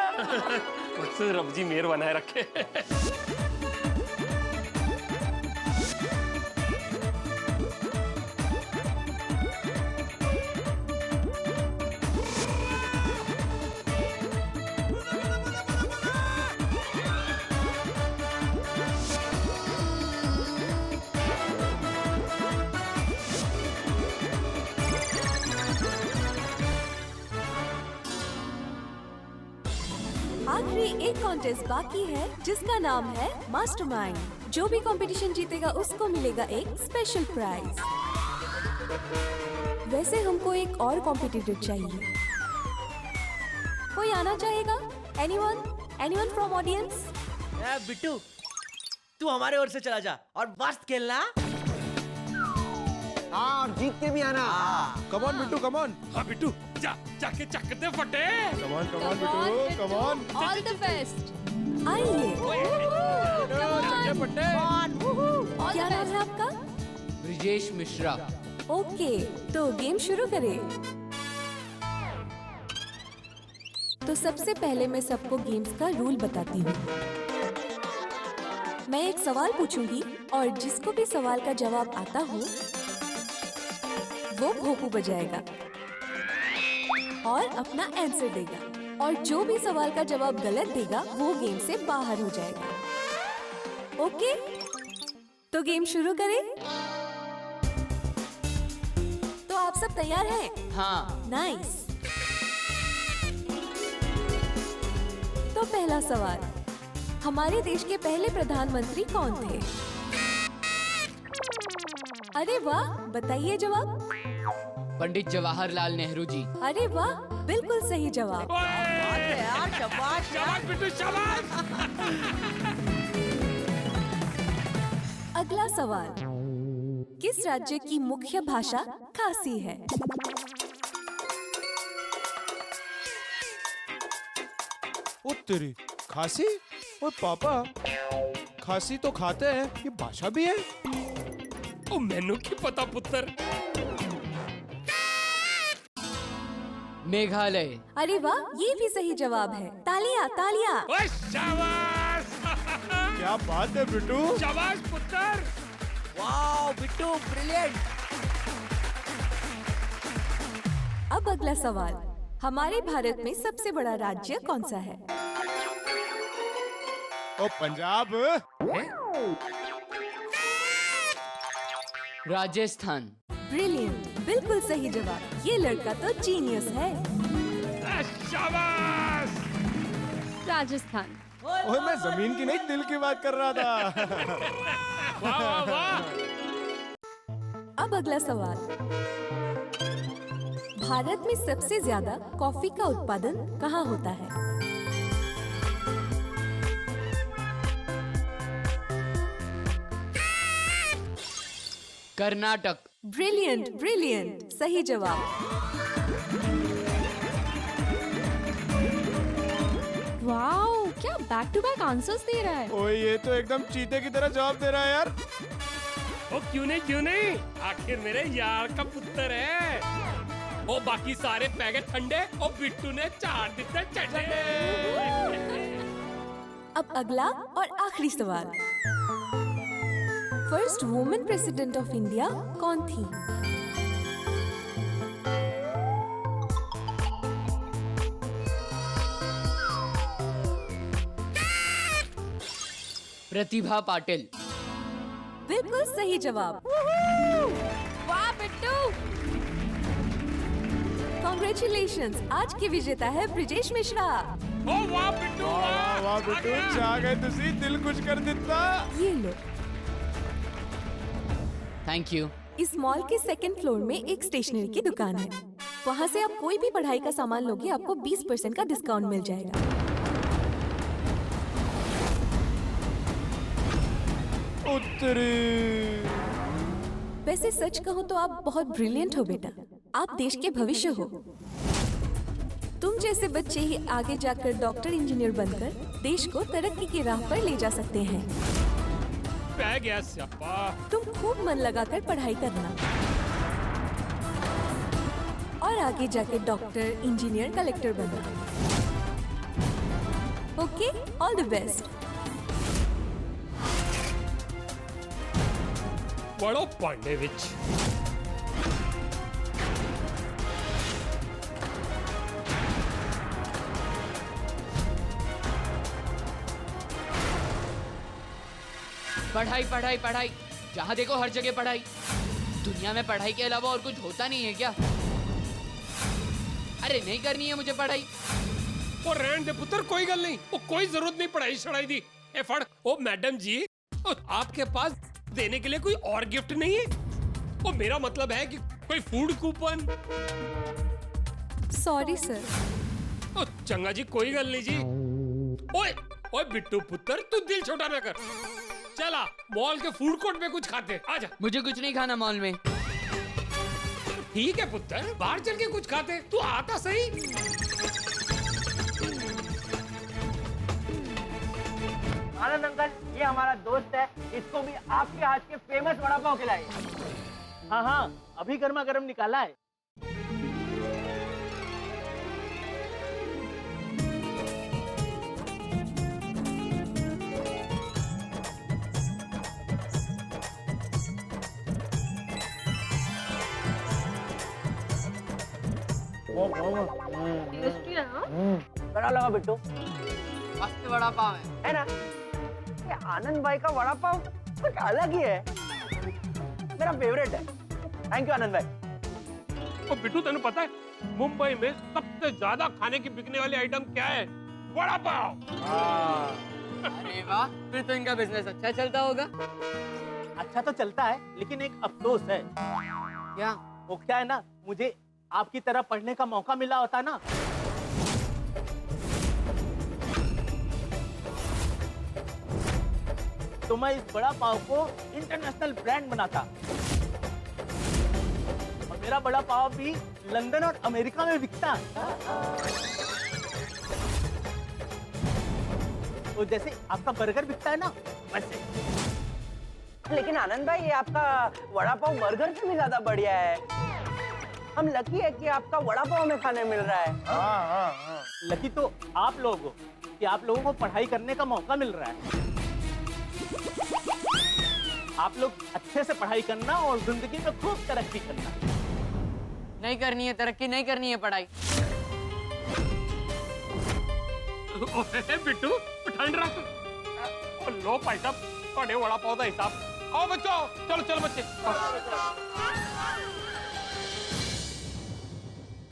मुझसे रब जी मेहर बनाए रखे। आखिरी एक कॉन्टेस्ट बाकी है जिसका नाम है मास्टरमाइंड। जो भी कंपटीशन जीतेगा उसको मिलेगा एक स्पेशल प्राइज। वैसे हमको एक और कॉम्पिटिटर चाहिए। कोई आना चाहेगा? Anyone from audience? बिट्टू, तू हमारे ओर से चला जा और मस्त खेलना। हाँ, और जीत के भी आना। कम ऑन बिट्टू, कम ऑन। हाँ बिट्टू, जाके चक दे फटे। कम on Bittu, come on. All the best. आइए। फटे। क्या नाम है आपका? ब्रिजेश मिश्रा। ओके, तो गेम शुरू करें। तो सबसे पहले मैं सबको गेम्स का रूल बताती हूँ। मैं एक सवाल पूछूंगी और जिसको भी सवाल का जवाब आता हो वो भोपू बजाएगा और अपना आंसर देगा, और जो भी सवाल का जवाब गलत देगा वो गेम से बाहर हो जाएगा। ओके, तो गेम शुरू करें। तो आप सब तैयार हैं? हाँ। नाइस। तो पहला सवाल, हमारे देश के पहले प्रधानमंत्री कौन थे? अरे वाह, बताइए जवाब। पंडित जवाहरलाल नेहरू जी। अरे वाह, बिल्कुल सही जवाब। शाबाश बिट्टू, शाबाश। अगला सवाल, किस राज्य की मुख्य भाषा खासी है? ओ तेरी, खासी? ओ पापा, खासी तो खाते हैं, ये भाषा भी है? ओ मैनू की पता पुत्र। मेघालय। अरे वाह, ये भी सही जवाब है। तालियां तालियां। ओए शाबाश। क्या बात है बिट्टू। शाबाश पुत्र। Wow Bittu, brilliant. अब अगला सवाल, हमारे भारत में सबसे बड़ा राज्य कौन सा है? ओ पंजाब। राजस्थान। ब्रिलियंट, बिल्कुल सही जवाब। ये लड़का तो जीनियस है। शाबाश। राजस्थान। ओए, मैं जमीन की नहीं दिल की बात कर रहा था। वाह वाह वाह। अब अगला सवाल, भारत में सबसे ज्यादा कॉफी का उत्पादन कहाँ होता है? कर्नाटक। ब्रिलियंट ब्रिलियंट, सही जवाब। वाओ, क्या बैक टू बैक आंसर्स दे रहा है। ओए, ये तो एकदम चीते की तरह जवाब दे रहा है यार। ओ क्यों नहीं, आखिर मेरे यार का पुत्र है। ओ बाकी सारे पैकेट ठंडे और बिट्टू ने 4 दिन से चढ़े। अब अगला और आखिरी सवाल, first women president of India कौन थी? प्रतिभा पाटिल। बिल्कुल सही जवाब। वाह बिट्टू। कॉन्ग्रेचुलेशंस, आज के विजेता है ब्रिजेश मिश्रा। ओ वाह बिट्टू, वाह बिट्टू, जा गए तुसी, दिल खुश कर दिता। ये लो। Thank you. इस मॉल के सेकंड फ्लोर में एक स्टेशनरी की दुकान है। वहाँ से आप कोई भी पढ़ाई का सामान लोगे आपको 20% का डिस्काउंट मिल जाएगा। उत्तरी। वैसे सच कहूँ तो आप बहुत ब्रिलियंट हो बेटा, आप देश के भविष्य हो। तुम जैसे बच्चे ही आगे जाकर डॉक्टर इंजीनियर बनकर देश को तरक्की की राह पर ले जा सकते हैं। आ गया स्यापा। तुम खूब मन लगाकर पढ़ाई करना और आगे जाके डॉक्टर, इंजीनियर, कलेक्टर बनना। Okay, all the best. बड़ो पांडे विच। पढ़ाई पढ़ाई पढ़ाई, जहाँ देखो हर जगह पढ़ाई। दुनिया में पढ़ाई के अलावा और कुछ होता नहीं है क्या? अरे नहीं करनी है मुझे पढ़ाई। और रहने दे पुत्र, कोई गल नहीं, वो कोई जरूरत नहीं पढ़ाई छड़ाई दी। ए फड़, ओ मैडम जी, आपके पास देने के लिए कोई और गिफ्ट नहीं है? वो मेरा मतलब है कि कोई फूड कूपन। Sorry sir. ओ चंगा जी, कोई गल नहीं जी। ओए ओए बिट्टू पुत्र, तू दिल छोटा ना कर। चला मॉल के फूड कोर्ट में कुछ खाते, आजा। मुझे कुछ नहीं खाना मॉल में। ठीक है पुत्र, बाहर चल के कुछ खाते, तू आता सही। आनंद अंकल, ये हमारा दोस्त है, इसको भी आपके हाथ के फेमस वड़ा पाव खिलाए। हाँ हाँ, अभी गर्मा गर्म निकाला है। टेस्टी है हाँ? बड़ा लगा बिट्टू, मस्त वड़ा पाव है ना? ये आनंद भाई का वड़ा पाव कुछ अलग ही है, मेरा फेवरेट है। थैंक यू आनंद भाई। ओ बिट्टू, तेने पता है मुंबई में सबसे ज्यादा खाने की बिकने वाली आइटम क्या है? वड़ा पाव। अरे वाह, फिर तो इनका बिजनेस अच्छा चलता होगा। अच्छा तो चलता है, लेकिन एक अफसोस है। क्या? वो क्या है ना, मुझे आपकी तरह पढ़ने का मौका मिला होता ना, तो मैं इस बड़ा पाव को इंटरनेशनल ब्रांड बनाता और मेरा बड़ा पाव भी लंदन और अमेरिका में बिकता। तो जैसे आपका बर्गर बिकता है ना, वैसे। लेकिन आनंद भाई, ये आपका वड़ा पाव बर्गर से भी ज्यादा बढ़िया है। हम लकी है कि आपका वड़ा पाव में खाने मिल रहा है। लकी तो आप लोग हो कि आप लोगों को पढ़ाई करने का मौका मिल रहा है। आप लोग अच्छे से पढ़ाई करना और जिंदगी में खूब तरक्की करना। नहीं करनी है तरक्की, नहीं करनी है पढ़ाई। बिट्टू ठंड रख। लो भाई साहब, थोड़े वड़ा पाव का हिसाब। आओ बच्चों, चलो चलो बच्चे।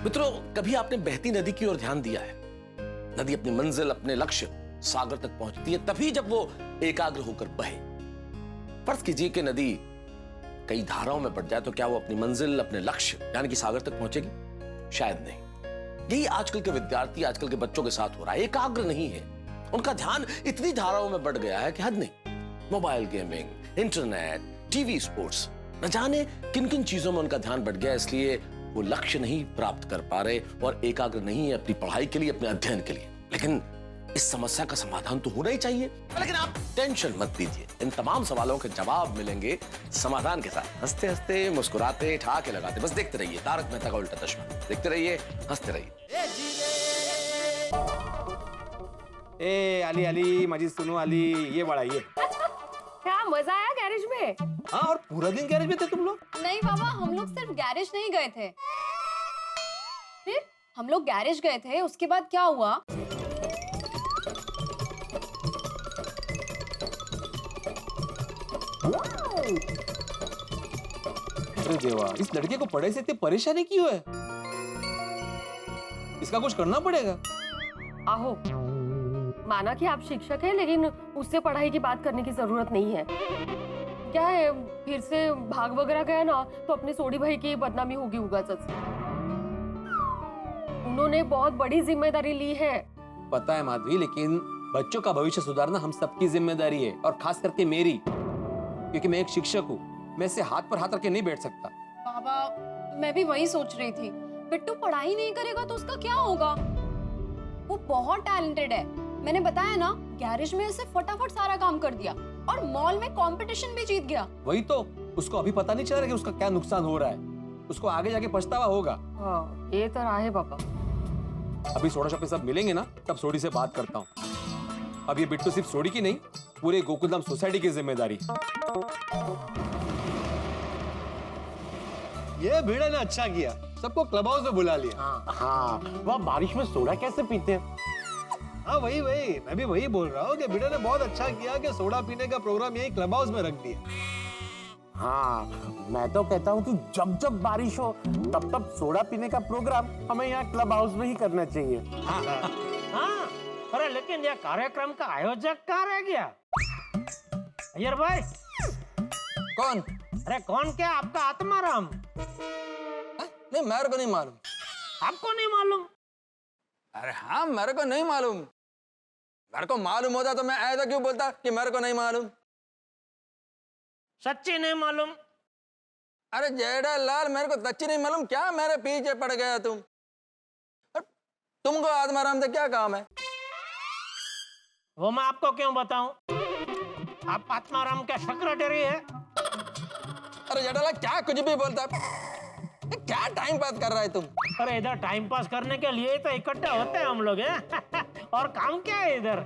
मित्रों, कभी आपने बहती नदी की ओर ध्यान दिया है? नदी अपनी मंजिल, अपने लक्ष्य सागर तक पहुंचती है तभी जब वो एकाग्र होकर बहे। फर्ज कीजिए कि नदी कई धाराओं में बढ़ जाए तो क्या वो अपनी मंजिल, अपने लक्ष्य यानी कि सागर तक पहुंचेगी? शायद नहीं। यही आजकल के विद्यार्थी, आजकल के बच्चों के साथ हो रहा है। एकाग्र नहीं है, उनका ध्यान इतनी धाराओं में बढ़ गया है कि हद नहीं। Mobile gaming, internet, TV, sports, न जाने किन किन चीजों में उनका ध्यान बढ़ गया, इसलिए वो लक्ष्य नहीं प्राप्त कर पा रहे और एकाग्र नहीं है अपनी पढ़ाई के लिए, अपने अध्ययन के लिए। लेकिन इस समस्या का समाधान तो होना ही चाहिए। लेकिन आप टेंशन मत लीजिए, इन तमाम सवालों के जवाब मिलेंगे समाधान के साथ। हंसते हंसते, मुस्कुराते, ठहाके लगाते, बस देखते रहिए तारक मेहता का उल्टा चश्मा। देखते रहिए, हंसते रहिए। ए अली अली, माझी सुनो अली, ये बड़ा ये। क्या मजा आया गैरेज में? हाँ, और पूरा दिन गैरेज में थे तुम लोग? नहीं बाबा, हम लोग सिर्फ गैरेज नहीं गए थे। फिर हम लोग गैरेज गए थे, उसके बाद क्या हुआ? अरे देवा, इस लड़के को पढ़ाई से इतनी परेशानी क्यों है? इसका कुछ करना पड़ेगा। आहो, माना कि आप शिक्षक हैं, लेकिन उससे पढ़ाई की बात करने की जरूरत नहीं है। क्या है, फिर से भाग वगैरह गया ना तो अपने सोडी भाई की बदनामी होगी उगाच। उन्होंने बहुत बड़ी जिम्मेदारी ली है। पता है माधवी, लेकिन बच्चों का भविष्य सुधारना हम सबकी जिम्मेदारी है, और खास करके मेरी, क्योंकि मैं एक शिक्षक हूँ। मैं इसे हाथ पर हाथ रखे नहीं बैठ सकता। बाबा, मैं भी वही सोच रही थी। बिट्टू पढ़ाई नहीं करेगा तो उसका क्या होगा? वो बहुत टैलेंटेड है। मैंने बताया ना, गैरेज में उसे फटाफट सारा काम कर दिया। और मॉल में कंपटीशन भी जीत गया। वही तो, उसको अभी पता नहीं चल रहा कि उसका क्या नुकसान हो रहा है। उसको आगे जाके पछतावा होगा। हाँ, ये तो है पापा। अभी सोडा शॉप पे सब मिलेंगे ना, तब सोडी से बात करता हूँ। अब ये बिट्टू सिर्फ सोडी की नहीं, पूरे गोकुलधाम सोसाइटी की जिम्मेदारी। ये भिड़े ने अच्छा किया, सबको क्लब हाउस में बुला लिया। हाँ, वह बारिश में सोडा कैसे पीते हैं? हाँ वही मैं भी वही बोल रहा हूँ कि भिड़े ने बहुत अच्छा किया कि सोडा पीने का प्रोग्राम यही क्लब हाउस में रख दिया। हाँ, मैं तो कहता हूँ कि जब जब बारिश हो तब तब सोडा पीने का प्रोग्राम हमें यहाँ क्लब हाउस में ही करना चाहिए। हाँ, अरे लेकिन यह कार्यक्रम का आयोजक कहाँ रह गया? अय्यर भाई। कौन? अरे कौन क्या? आपका आत्माराम? नहीं, मेरे को नहीं मालूम। आपको नहीं मालूम? अरे हाँ, मेरे को नहीं मालूम। मेरे को मालूम होता तो मैं ऐसा क्यों बोलता कि मेरे को नहीं मालूम। सच्ची नहीं मालूम? अरे जेठा लाल, मेरे को सच्ची नहीं मालूम क्या? मेरे पीछे पड़ गया तुम। तुमको आत्माराम से क्या काम है? वो मैं आपको क्यों बताऊं? आप आत्माराम का सेक्रेटरी है। अरे जेठालाल, क्या कुछ भी बोलता है? क्या टाइम पास कर रहा है तुम? अरे इधर टाइम पास करने के लिए तो इकट्ठे होते हैं हम लोग हैं। और काम क्या है इधर?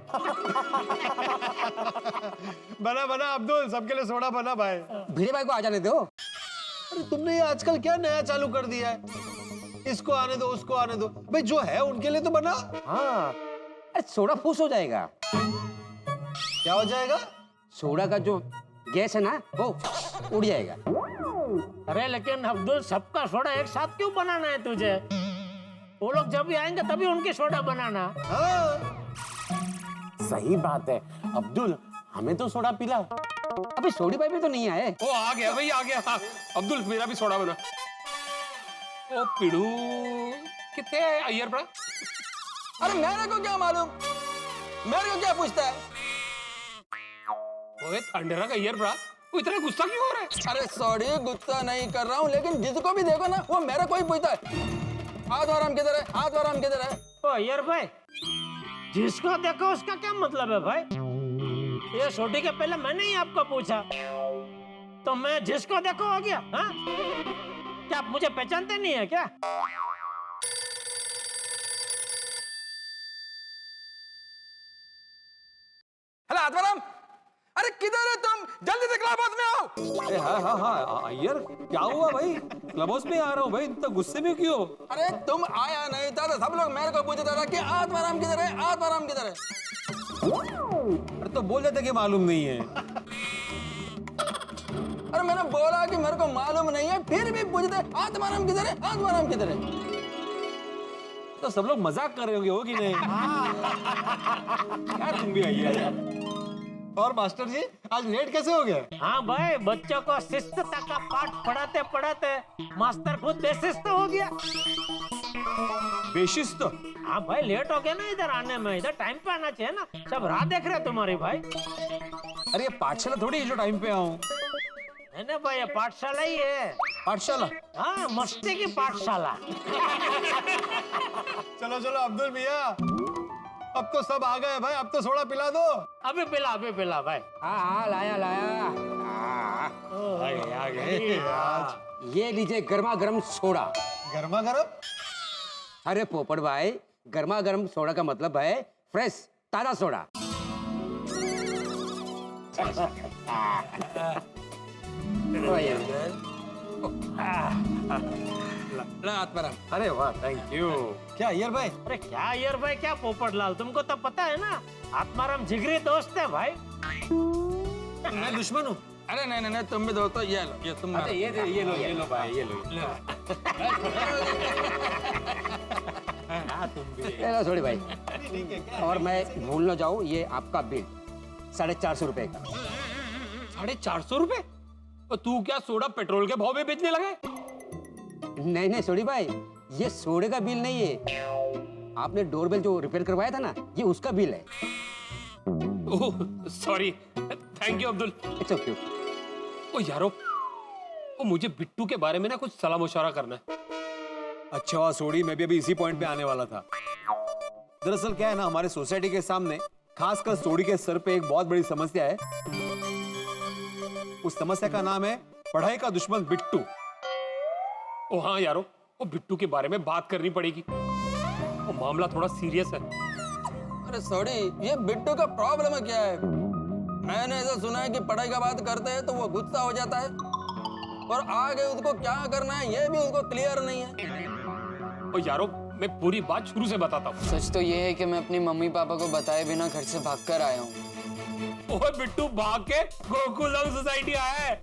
बना अब्दुल, सबके लिए सोडा बना भाई। भिड़े भाई को आ जाने दो। अरे तुमने ये आजकल क्या नया चालू कर दिया है? इसको आने दो, उसको आने दो, भाई जो है उनके लिए तो बना। हाँ, अरे सोडा फूस हो जाएगा। क्या हो जाएगा? सोडा का जो गैस है ना, वो उड़ जाएगा। अरे लेकिन अब्दुल, सबका सोडा एक साथ क्यों बनाना है तुझे? वो लोग जब भी आएंगे तभी उनकी सोडा बनाना। हाँ। सही बात है अब्दुल, हमें तो सोडा पिला। अभी सोडी भाई भी तो नहीं आए। ओ आ गया भाई, आ गया। हाँ, अब्दुल मेरा भी सोडा बना। ओ पिड़ू कितने अय्यर बड़ा? अरे मेरे को क्या मालूम? मेरे को क्या पूछता है? ओए थंडेरा का अय्यर बड़ा, वो इतना गुस्सा क्यों हो रहा है? अरे सॉरी, गुस्सा नहीं कर रहा हूँ, लेकिन जिसको भी देखो ना वो मेरे को ही पूछता है, आत्माराम किधर है, आत्माराम किधर है? ओ अय्यर भाई, जिसको देखो उसका क्या मतलब है भाई? ये छोटी के पहले मैंने ही आपको पूछा, तो मैं जिसको देखो हो गया? हाँ? क्या आप मुझे पहचानते नहीं है क्या? हेलो आत्माराम, अरे किधर है तुम? जल्दी से क्लब हाउस में आओ। अरे हाँ, अय्यर क्या हुआ भाई? क्लब हाउस में आ रहा हूँ भाई, इतना गुस्से में क्यों? अरे तुम आया नहीं था तो सब लोग मेरे को पूछता था कि आत्माराम किधर है, आत्माराम किधर है? अरे तो बोल देते कि मालूम नहीं है। अरे मैंने बोला कि मेरे को मालूम नहीं है, फिर भी पूछते आत्माराम किधर है, आत्माराम किधर है? तो सब लोग मजाक कर रहे होंगे, हो कि नहीं? क्या तुम भी अय्यर? और मास्टर जी, आज लेट कैसे हो गए? हाँ भाई, बच्चों को शिस्तता का पाठ पढ़ाते पढ़ाते मास्टर खुद बेशिस्त हो गया। बेशिस्त? हाँ भाई, लेट हो गया ना इधर आने में। इधर टाइम पे आना चाहिए ना, सब राह देख रहे तुम्हारी भाई। अरे ये पाठशाला थोड़ी है जो टाइम पे आऊं। नहीं भाई, ये पाठशाला ही है। पाठशाला? हाँ, मस्ती की पाठशाला। चलो अब्दुल मियाँ, अब तो सब आ गए भाई, अब तो सोडा पिला दो। अभी पिला भाई। हाँ, लाया। आ गए आज। ये लीजिए गर्मा गर्म सोडा। गर्मा गर्म? अरे पोपट भाई, गर्मा गर्म सोडा का मतलब है फ्रेश ताजा सोडा। आत्माराम। अरे वाह, थैंक यू। क्या अय्यर भाई? अरे क्या अय्यर भाई, क्या पोपट लाल, तुमको तो पता है ना, आत्माराम जिगरी दोस्त है भाई। मैं दुश्मन हूँ? अरे नहीं, तुम भी दोस्तों, ये लो, ये तुम। अच्छा, ये लो भाई, ये लो। तुम भी ले लो सोडी भाई। और मैं भूल न जाऊँ, ये आपका बिल 450 रुपए का। 450 रुपए? और तू क्या सोडा पेट्रोल के भाव में बेचने लगा है? नहीं सोडी भाई, ये सोडे का बिल नहीं है। आपने डोरबेल जो रिपेयर करवाया था ना, ये उसका बिल है। Oh sorry, thank you Abdul. It's okay. ओ यारो, ओ मुझे बिट्टू के बारे में ना कुछ सलाह मशवरा करना है। अच्छा सोडी, मैं भी अभी इसी पॉइंट पे आने वाला था। दरअसल क्या है ना, हमारे सोसाइटी के सामने खासकर सोडी के सर पे एक बहुत बड़ी समस्या है। उस समस्या का नाम है पढ़ाई का दुश्मन बिट्टू। ओ हाँ यारो, वो बिट्टू के बारे में बात करनी पड़ेगी। वो मामला थोड़ा सीरियस है। अरे सॉरी, ये बिट्टू का प्रॉब्लम क्या है? मैंने ऐसा सुना है कि पढ़ाई का बात करते हैं तो वो गुस्सा हो जाता है और आगे उसको क्या करना है ये भी उसको क्लियर नहीं है। ओ यारो, मैं पूरी बात शुरू से बताता हूँ। सच तो ये है कि मैं अपनी मम्मी पापा को बताए बिना घर से भागकर आया हूँ। ओए बिट्टू भाग के गोकुलम सोसाइटी आया है।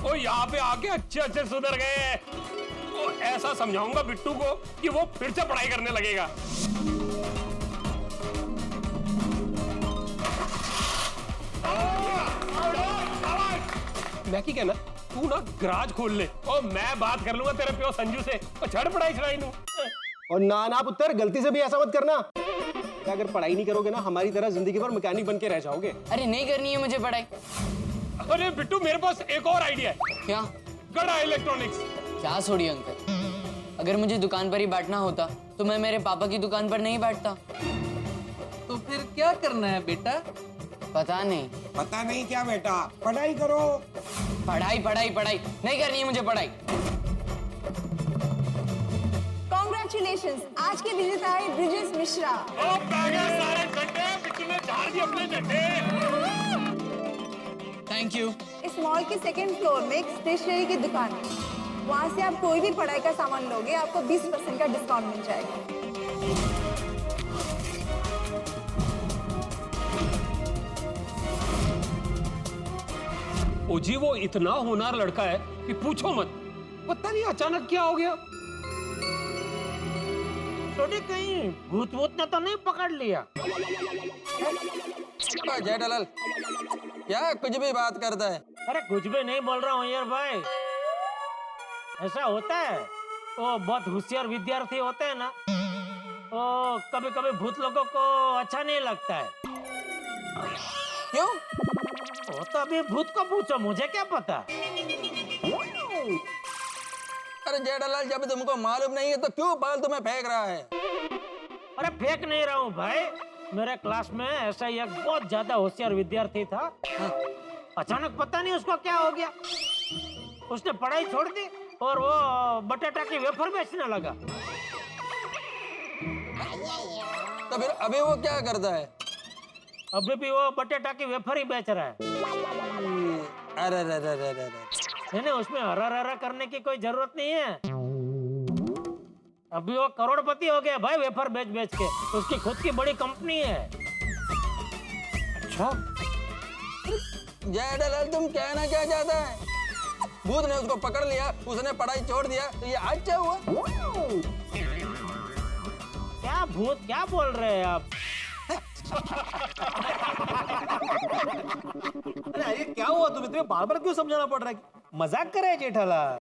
ओ यहाँ पे आके अच्छे अच्छे सुधर गए हैं। ओ ऐसा समझाऊंगा बिट्टू को कि वो फिर से पढ़ाई करने लगेगा। मैं की कहना, तू ना गराज खोल ले और मैं बात कर लूंगा तेरे प्यो संजू से और छड़ पढ़ाई छड़ाई नू। और ना पुत्र, गलती से भी ऐसा मत करना। अगर पढ़ाई नहीं करोगे ना, हमारी तरह जिंदगी भर मैकेनिक बन के रह जाओगे। अरे नहीं करनी है मुझे पढ़ाई। अरे बिट्टू, मेरे पास एक और आइडिया है। क्या? गड़ा इलेक्ट्रॉनिक्स। क्या छोड़ी अंकल, अगर मुझे दुकान पर ही बैठना होता तो मैं मेरे पापा की दुकान पर नहीं बैठता। तो फिर क्या करना है बेटा? पता नहीं। पता नहीं क्या बेटा, पढ़ाई करो। पढ़ाई पढ़ाई पढ़ाई नहीं करनी है मुझे पढ़ाई। कॉन्ग्रेचुलेशंस, आज के विजेता है ब्रिजेश मिश्रा। सारे झंडे बिट्टू ने झाड़ दिए अपने झंडे। Thank you. इस मॉल के सेकंड फ्लोर में एक स्टेशनरी की दुकान है। वहाँ से आप कोई भी पढ़ाई का सामान लोगे, आपको 20% का डिस्काउंट मिल जाएगा। ओ जी, वो इतना होनहार लड़का है कि पूछो मत। पता नहीं अचानक क्या हो गया। छोटे कहीं भूत वूत ने तो नहीं पकड़ लिया? जेठालाल, क्या कुछ भी बात करता है? अरे कुछ भी नहीं बोल रहा हूँ यार भाई। ऐसा होता है, वो बहुत होशियार विद्यार्थी होते हैं ना, वो कभी कभी भूत लोगों को अच्छा नहीं लगता है। क्यों? वो तो अभी भूत को पूछो, मुझे क्या पता। अरे जेठालाल, जब तुमको मालूम नहीं है तो क्यों फालतू में फेंक रहा है? अरे फेंक नहीं रहा हूँ भाई। मेरे क्लास में ऐसा ही एक बहुत ज्यादा होशियार विद्यार्थी था। अचानक पता नहीं उसको क्या हो गया, उसने पढ़ाई छोड़ दी और वो बटेटा की वेफर बेचने लगा। तो फिर अभी वो क्या करता है? अभी भी वो बटेटा की वेफर ही बेच रहा है। अरे नहीं, उसमें हरा करने की कोई जरूरत नहीं है। अभी वो करोड़पति हो गया भाई, वेफर बेच बेच के। उसकी खुद की बड़ी कंपनी है। अच्छा जेठालाल, तुम कहना क्या चाहता है? भूत ने उसको पकड़ लिया, उसने पढ़ाई छोड़ दिया, तो ये अच्छा हुआ? क्या भूत, क्या बोल रहे हैं आप? अरे ये क्या हुआ तुम्हें बार बार क्यों समझाना पड़ रहा है? मजाक कर रहे हैं जेठालाल।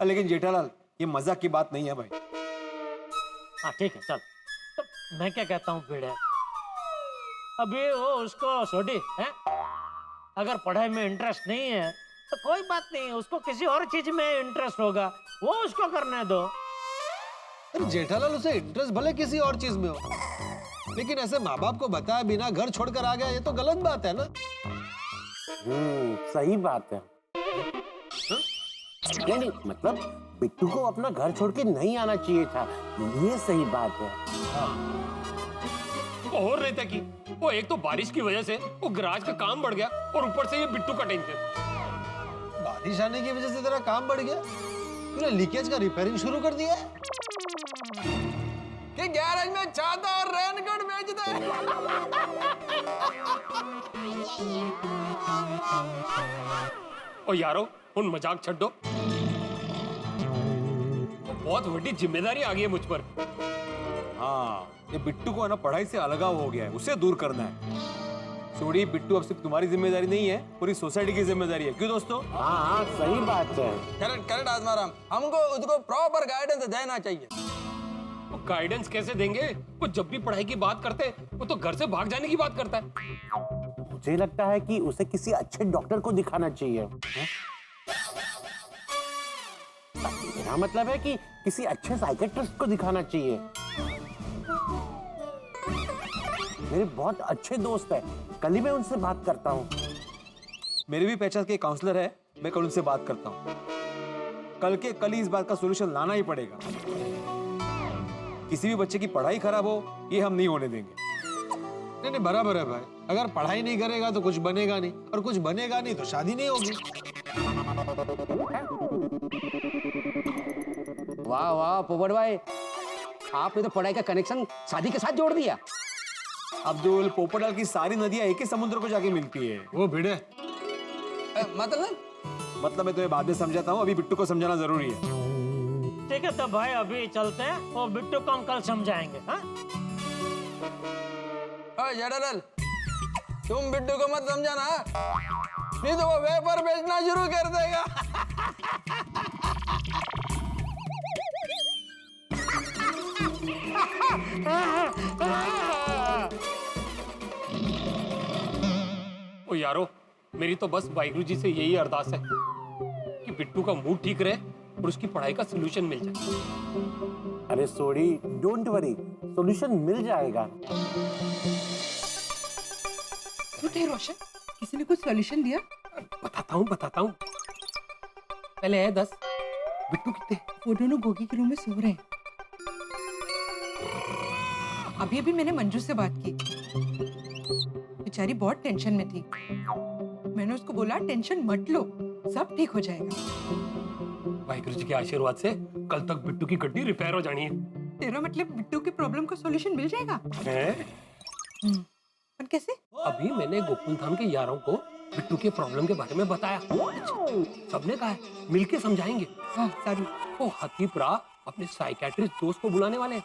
लेकिन जेठालाल, ये मजाक की बात नहीं है भाई। हाँ ठीक है, चल। तो मैं क्या कहता हूँ भिड़े, अभी वो उसको सोडी है, अगर पढ़ाई में इंटरेस्ट नहीं है तो कोई बात नहीं, उसको किसी और चीज में इंटरेस्ट होगा, वो उसको करने दो। अरे जेठालाल, उसे इंटरेस्ट भले किसी और चीज में हो, लेकिन ऐसे माँ बाप को बताया बिना घर छोड़कर आ गया, ये तो गलत बात है ना। सही बात है। नहीं, मतलब बिट्टू को अपना घर छोड़ के नहीं आना चाहिए था, ये सही बात है। और रहता कि वो एक तो बारिश की वजह से वो गराज का काम बढ़ गया और ऊपर से ये बिट्टू का टेंशन। बारिश आने की वजह से तेरा काम बढ़ गया? तूने लीकेज का रिपेयरिंग शुरू कर दिया है? कि गैरेज में छाता और रेनकोट बेचते हैं। ओ यारो, उन मजाक छड्डो। बहुत बड़ी जिम्मेदारी आ गई है मुझ पर। हाँ, ये बिट्टू को है ना पढ़ाई से अलगाव हो गया है, उसे दूर करना है। सोडी, बिट्टू अब सिर्फ तुम्हारी जिम्मेदारी नहीं है, पूरी सोसाइटी की जिम्मेदारी है। क्यों दोस्तों? हाँ, सही बात है। करेक्ट आत्माराम, हमको उसको प्रॉपर गाइडेंस देना चाहिए। वो गाइडेंस कैसे देंगे? वो जब भी पढ़ाई की बात करते हैं, वो तो घर से भाग जाने की बात करता है। मुझे लगता है कि उसे किसी अच्छे डॉक्टर को दिखाना चाहिए। मेरा मतलब है कि किसी अच्छे साइकियाट्रिस्ट को दिखाना चाहिए। मेरे बहुत अच्छे दोस्त है, कल ही मैं उनसे बात करता हूँ। मेरे भी पहचान के काउंसलर है, मैं कल उनसे बात करता हूँ। कल के कल ही इस बात का सॉल्यूशन लाना ही पड़ेगा। किसी भी बच्चे की पढ़ाई खराब हो ये हम नहीं होने देंगे। नहीं नहीं बराबर है भाई, अगर पढ़ाई नहीं करेगा तो कुछ बनेगा नहीं, और कुछ बनेगा नहीं तो शादी नहीं होगी। वाह वाह पोपट भाई, आपने तो पढ़ाई का कनेक्शन शादी के साथ जोड़ दिया। अब्दुल, पोपटलाल की सारी नदियां एक ही समुद्र को जाके मिलती है। वो भिड़े मतलब मैं तुम्हें बाद में समझाता हूँ, अभी बिट्टू को समझाना जरूरी है। ठीक है तो भाई अभी चलते हैं और बिट्टू को हम कल समझाएंगे। हाँ जेठालाल, तुम बिट्टू को मत समझाना, नहीं तो वो वेपर बेचना शुरू कर देगा। ओ यारो, मेरी तो बस वाहिगुरु जी से यही अरदास है कि बिट्टू का मूड ठीक रहे और उसकी पढ़ाई का सलूशन मिल जाए। अरे सोडी, डोंट वरी, सॉल्यूशन मिल जाएगा। रोशन, किसी ने कुछ सॉल्यूशन दिया? बताता हूँ। पहले है 10, बिट्टू कितने? वो दोनों गोगी के रूम में सो रहे हैं। अभी अभी मैंने मंजू से बात की, बेचारी बहुत टेंशन में थी। मैंने उसको बोला टेंशन मत लो, सब ठीक हो जाएगा। वाहिगुरु जी के आशीर्वाद से कल तक बिट्टू की गड्डी रिपेयर हो जानी है। तेरा मतलब बिट्टू की प्रॉब्लम का सॉल्यूशन मिल जाएगा? पर कैसे? अभी मैंने गोकुल धाम के यारों को बिट्टू के प्रॉब्लम के बारे में बताया। सबने कहा है मिलके समझाएंगे। हाँ, सारू। वो हतीपुरा अपने साइकेट्रिस्ट दोस्त को बुलाने वाले हैं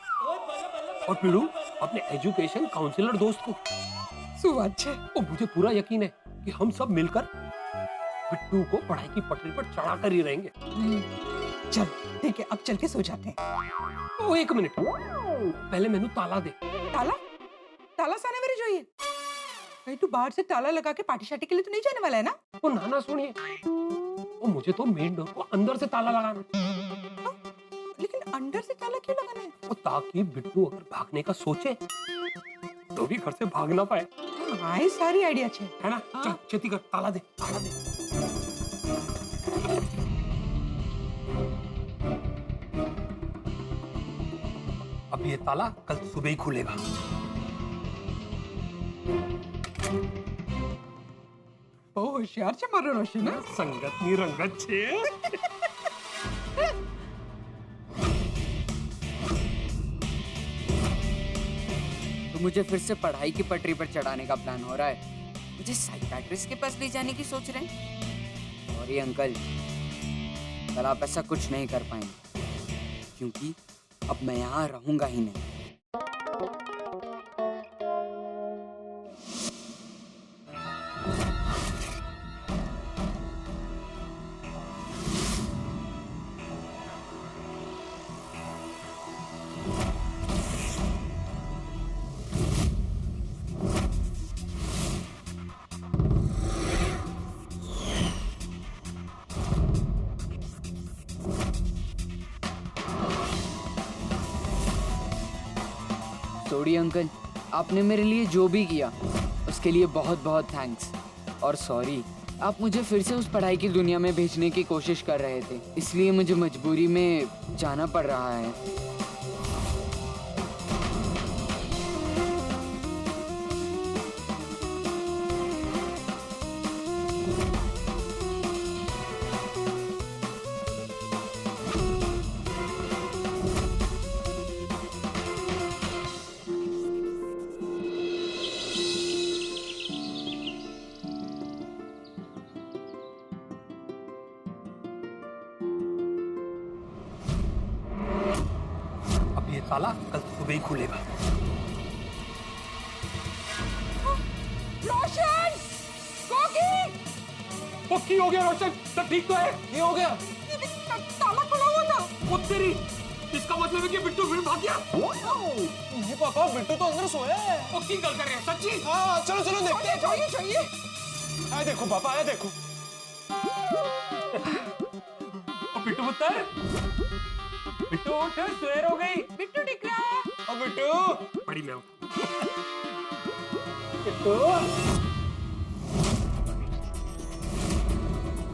और पिड़ू अपने एजुकेशन काउंसलर दोस्त को। और मुझे पूरा यकीन है कि हम सब मिलकर बिट्टू को पढ़ाई की पटरी पर चढ़ा कर ही रहेंगे। चल ठीक है, अब चल के सो जाते हैं। ओ 1 मिनट, पहले मैंने ताला दे। ताला? ताला साने मेरे जो ये भाई, तू बाहर से ताला लगा के पार्टी शार्टी के लिए तो नहीं जाने वाला है ना? वो नाना सुनिए, वो मुझे तो मेन डोर को अंदर से ताला लगाना। लेकिन अंदर से ताला क्यों लगाना है? वो ताकि बिट्टू अगर भागने का सोचे तो भी घर से भाग ना पाए। हाँ, ये सारी आइडिया अच्छे है ना? चल छेती कर, ताला दे, ताला दे। अब ये ताला कल सुबह ही खुलेगा। ओ होशियार से मारो रोशन। संगत नी रंगत छे। तो मुझे फिर से पढ़ाई की पटरी पर चढ़ाने का प्लान हो रहा है। मुझे साइकियाट्रिस्ट के पास ले जाने की सोच रहे हैं। और ये अंकल, कल आप ऐसा कुछ नहीं कर पाएंगे, क्योंकि अब मैं यहाँ रहूंगा ही नहीं। सोडी अंकल, आपने मेरे लिए जो भी किया उसके लिए बहुत बहुत थैंक्स। और सॉरी, आप मुझे फिर से उस पढ़ाई की दुनिया में भेजने की कोशिश कर रहे थे, इसलिए मुझे मजबूरी में जाना पड़ रहा है। ताला कल सुबह ही खुलेगा। रोशन! गोगी! वो की हो गया रोशन? सब ठीक तो है? ये हो गया? ताला खुला हुआ था। वो तेरी, इसका मतलब है कि बिट्टू फिर भाग गया? नहीं पापा, बिट्टू तो अंदर सोया है। वो की गल कर रहे हैं? सच्ची? हाँ, चलो चलो देखते हैं। चाहिए। आए देखो पापा, आए देखो। बिट्टू पुत्र, बिट्टू उठ, सवेर हो गई। बिट्टू दिख रहा है। ओ बिट्टू, बड़ी मैं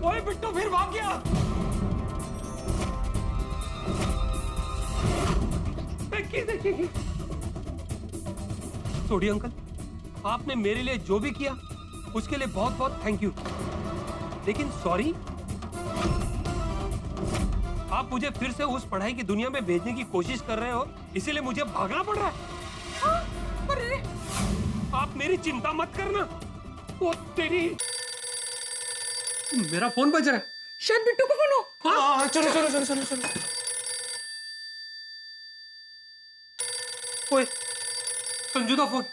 ओए बिट्टू फिर भाग गया। देखिए सोडी अंकल, आपने मेरे लिए जो भी किया उसके लिए बहुत बहुत थैंक यू, लेकिन सॉरी, आप मुझे फिर से उस पढ़ाई की दुनिया में भेजने की कोशिश कर रहे हो, इसीलिए मुझे भागना पड़ रहा है। अरे आप मेरी चिंता मत करना। वो तेरी, मेरा फोन बज रहा है, शायद बिट्टू को फोन हो। हाँ, चलो। ओए, संजू का फोन।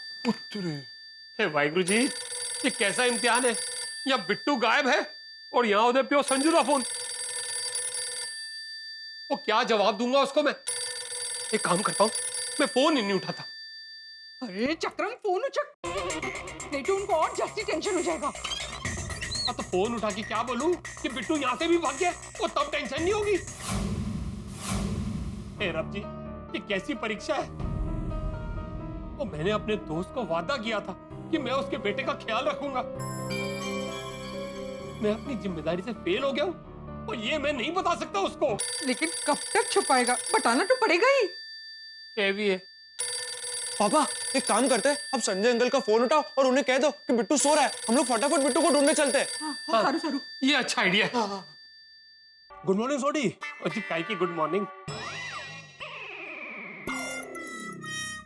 हे वाहिगुरु जी, ये कैसा इम्तिहान है? यहाँ बिट्टू गायब है और यहाँ उधर प्यो संजू का फोन। वो क्या जवाब दूंगा उसको मैं? एक काम करता हूँ, मैं फोन ही नहीं उठाता। अरे चक्रम, फोन उचक, नहीं तो उनको और जास्ती टेंशन हो जाएगा। अब तो फोन उठा के क्या बोलूं कि बिट्टू यहाँ से भी भाग गया, वो तब टेंशन नहीं होगी। हे रब जी, ये कैसी परीक्षा है? वो मैंने अपने दोस्त को वादा किया था कि मैं उसके बेटे का ख्याल रखूंगा। मैं अपनी जिम्मेदारी से फेल हो गया हूँ और ये मैं नहीं बता सकता उसको। लेकिन कब तक छुपाएगा? बताना तो पड़ेगा ही। ये भी है। पापा एक काम करते हैं, अब संजय अंकल का फोन उठाओ और उन्हें कह दो कि बिट्टू सो रहा है, हम लोग फटाफट बिट्टू को ढूंढने चलते हैं। हाँ, ये अच्छा आइडिया है। गुड मॉर्निंग सोडी। जी काय की गुड मॉर्निंग।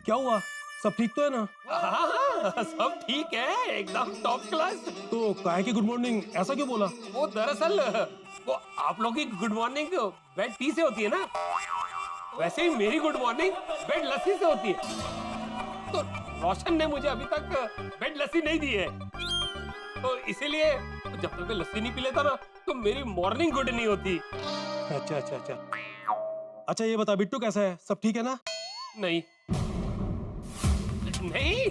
क्या हुआ, सब ठीक तो है ना? हाँ, सब ठीक है, एकदम टॉप क्लास। तो काय की गुड मॉर्निंग ऐसा क्यों बोला? वो दरअसल वो आप लोगों की गुड मॉर्निंग बेड टी से होती है ना, वैसे ही मेरी गुड मॉर्निंग बेड लस्सी से होती है। तो रोशन ने मुझे अभी तक बेड लस्सी नहीं दी है, तो इसीलिए जब तक मैं लस्सी नहीं पी लेता ना तो मेरी मॉर्निंग गुड नहीं होती। अच्छा ये बता, बिट्टू कैसा है, सब ठीक है ना? नहीं,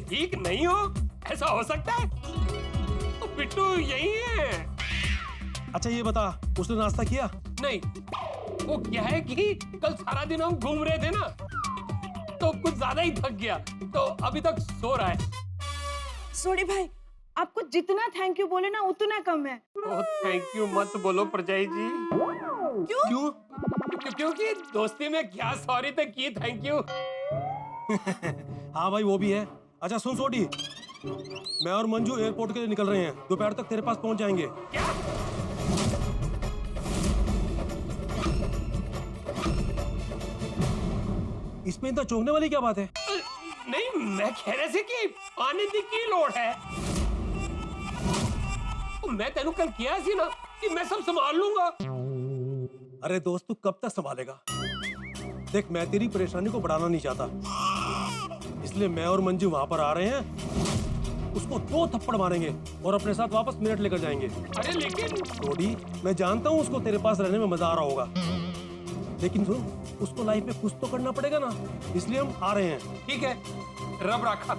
ठीक नहीं हो, ऐसा हो सकता है? तो बिट्टू यही है। अच्छा ये बता, उसने नाश्ता किया? नहीं, वो क्या है कि कल सारा दिन हम घूम रहे थे ना, तो कुछ ज्यादा ही थक गया, तो अभी तक सो रहा है। सोडी भाई, आपको जितना थैंक यू बोले ना उतना कम है। ओह थैंक यू मत बोलो परजाई जी। क्यों? क्योंकि दोस्ती में क्या सॉरी तक की थैंक यू। हाँ भाई वो भी है। अच्छा सुन सोडी, मैं और मंजू एयरपोर्ट के लिए निकल रहे हैं, दोपहर तक तेरे पास पहुंच जाएंगे। क्या? इसमें इतना चौंकने वाली क्या बात है? नहीं, मैं कह रहे थे कि आने की लोड़ है। मैं तेनू कल किया सी ना कि मैं सब संभाल लूंगा। अरे दोस्त तू कब तक संभालेगा? देख मैं तेरी परेशानी को बढ़ाना नहीं चाहता, इसलिए मैं और मंजू वहां पर आ रहे हैं, उसको 2 थप्पड़ मारेंगे और अपने साथ वापस मेरठ लेकर जाएंगे। अरे लेकिन सोडी, मैं जानता हूँ उसको तेरे पास रहने में मजा आ रहा होगा, लेकिन सुन, उसको लाइफ में कुछ तो करना पड़ेगा ना, इसलिए हम आ रहे हैं। ठीक है, रब रखा।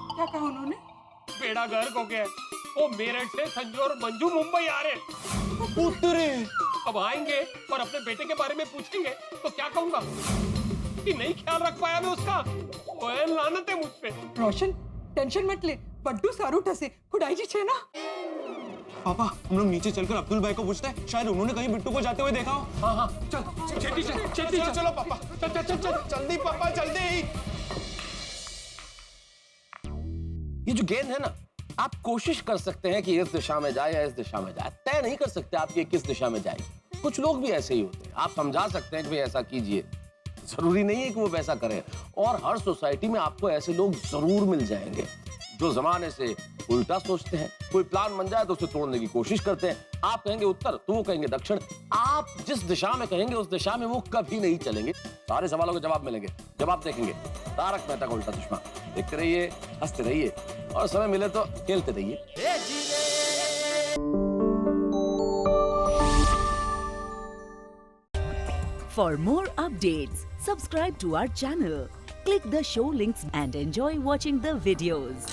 क्या कहा उन्होंने? बेड़ा गर्क हो गया। वो मेरठ से संजू और मंजू मुंबई आ रहे। अब आएंगे और अपने बेटे के बारे में पूछेंगे तो क्या कहूंगा कि नहीं ख्याल रख पाया मैं उसका। ओए लानत है मुझ पे। रोशन टेंशन मत ले, बड्डू सारू ठसे खुदाई जी छे ना। पापा हम लोग नीचे चलकर अब्दुल भाई को पूछते हैं, शायद उन्होंने कहीं बिट्टू को जाते हुए देखा हो। हाँ चल चलो पापा, चल जल्दी पापा जल्दी। ये जो गेंद है ना, आप कोशिश कर सकते हैं कि इस दिशा में जाए या इस दिशा में जाए, तय नहीं कर सकते आप ये किस दिशा में जाएगी। कुछ लोग भी ऐसे ही होते हैं, आप समझा सकते हैं कि भाई ऐसा कीजिए, जरूरी नहीं है कि वो वैसा करें। और हर सोसाइटी में आपको ऐसे लोग जरूर मिल जाएंगे जो जमाने से उल्टा सोचते हैं। कोई प्लान बन जाए तो उसे तोड़ने की कोशिश करते हैं। आप कहेंगे उत्तर तो वो कहेंगे दक्षिण। आप जिस दिशा में कहेंगे उस दिशा में वो कभी नहीं चलेंगे। सारे सवालों के जवाब मिलेंगे जब आप देखेंगे तारक मेहता का उल्टा चश्मा। देखते रहिए, हंसते रहिए और समय मिले तो खेलते रहिए। For more updates, subscribe to our channel, click the show links and enjoy watching the videos.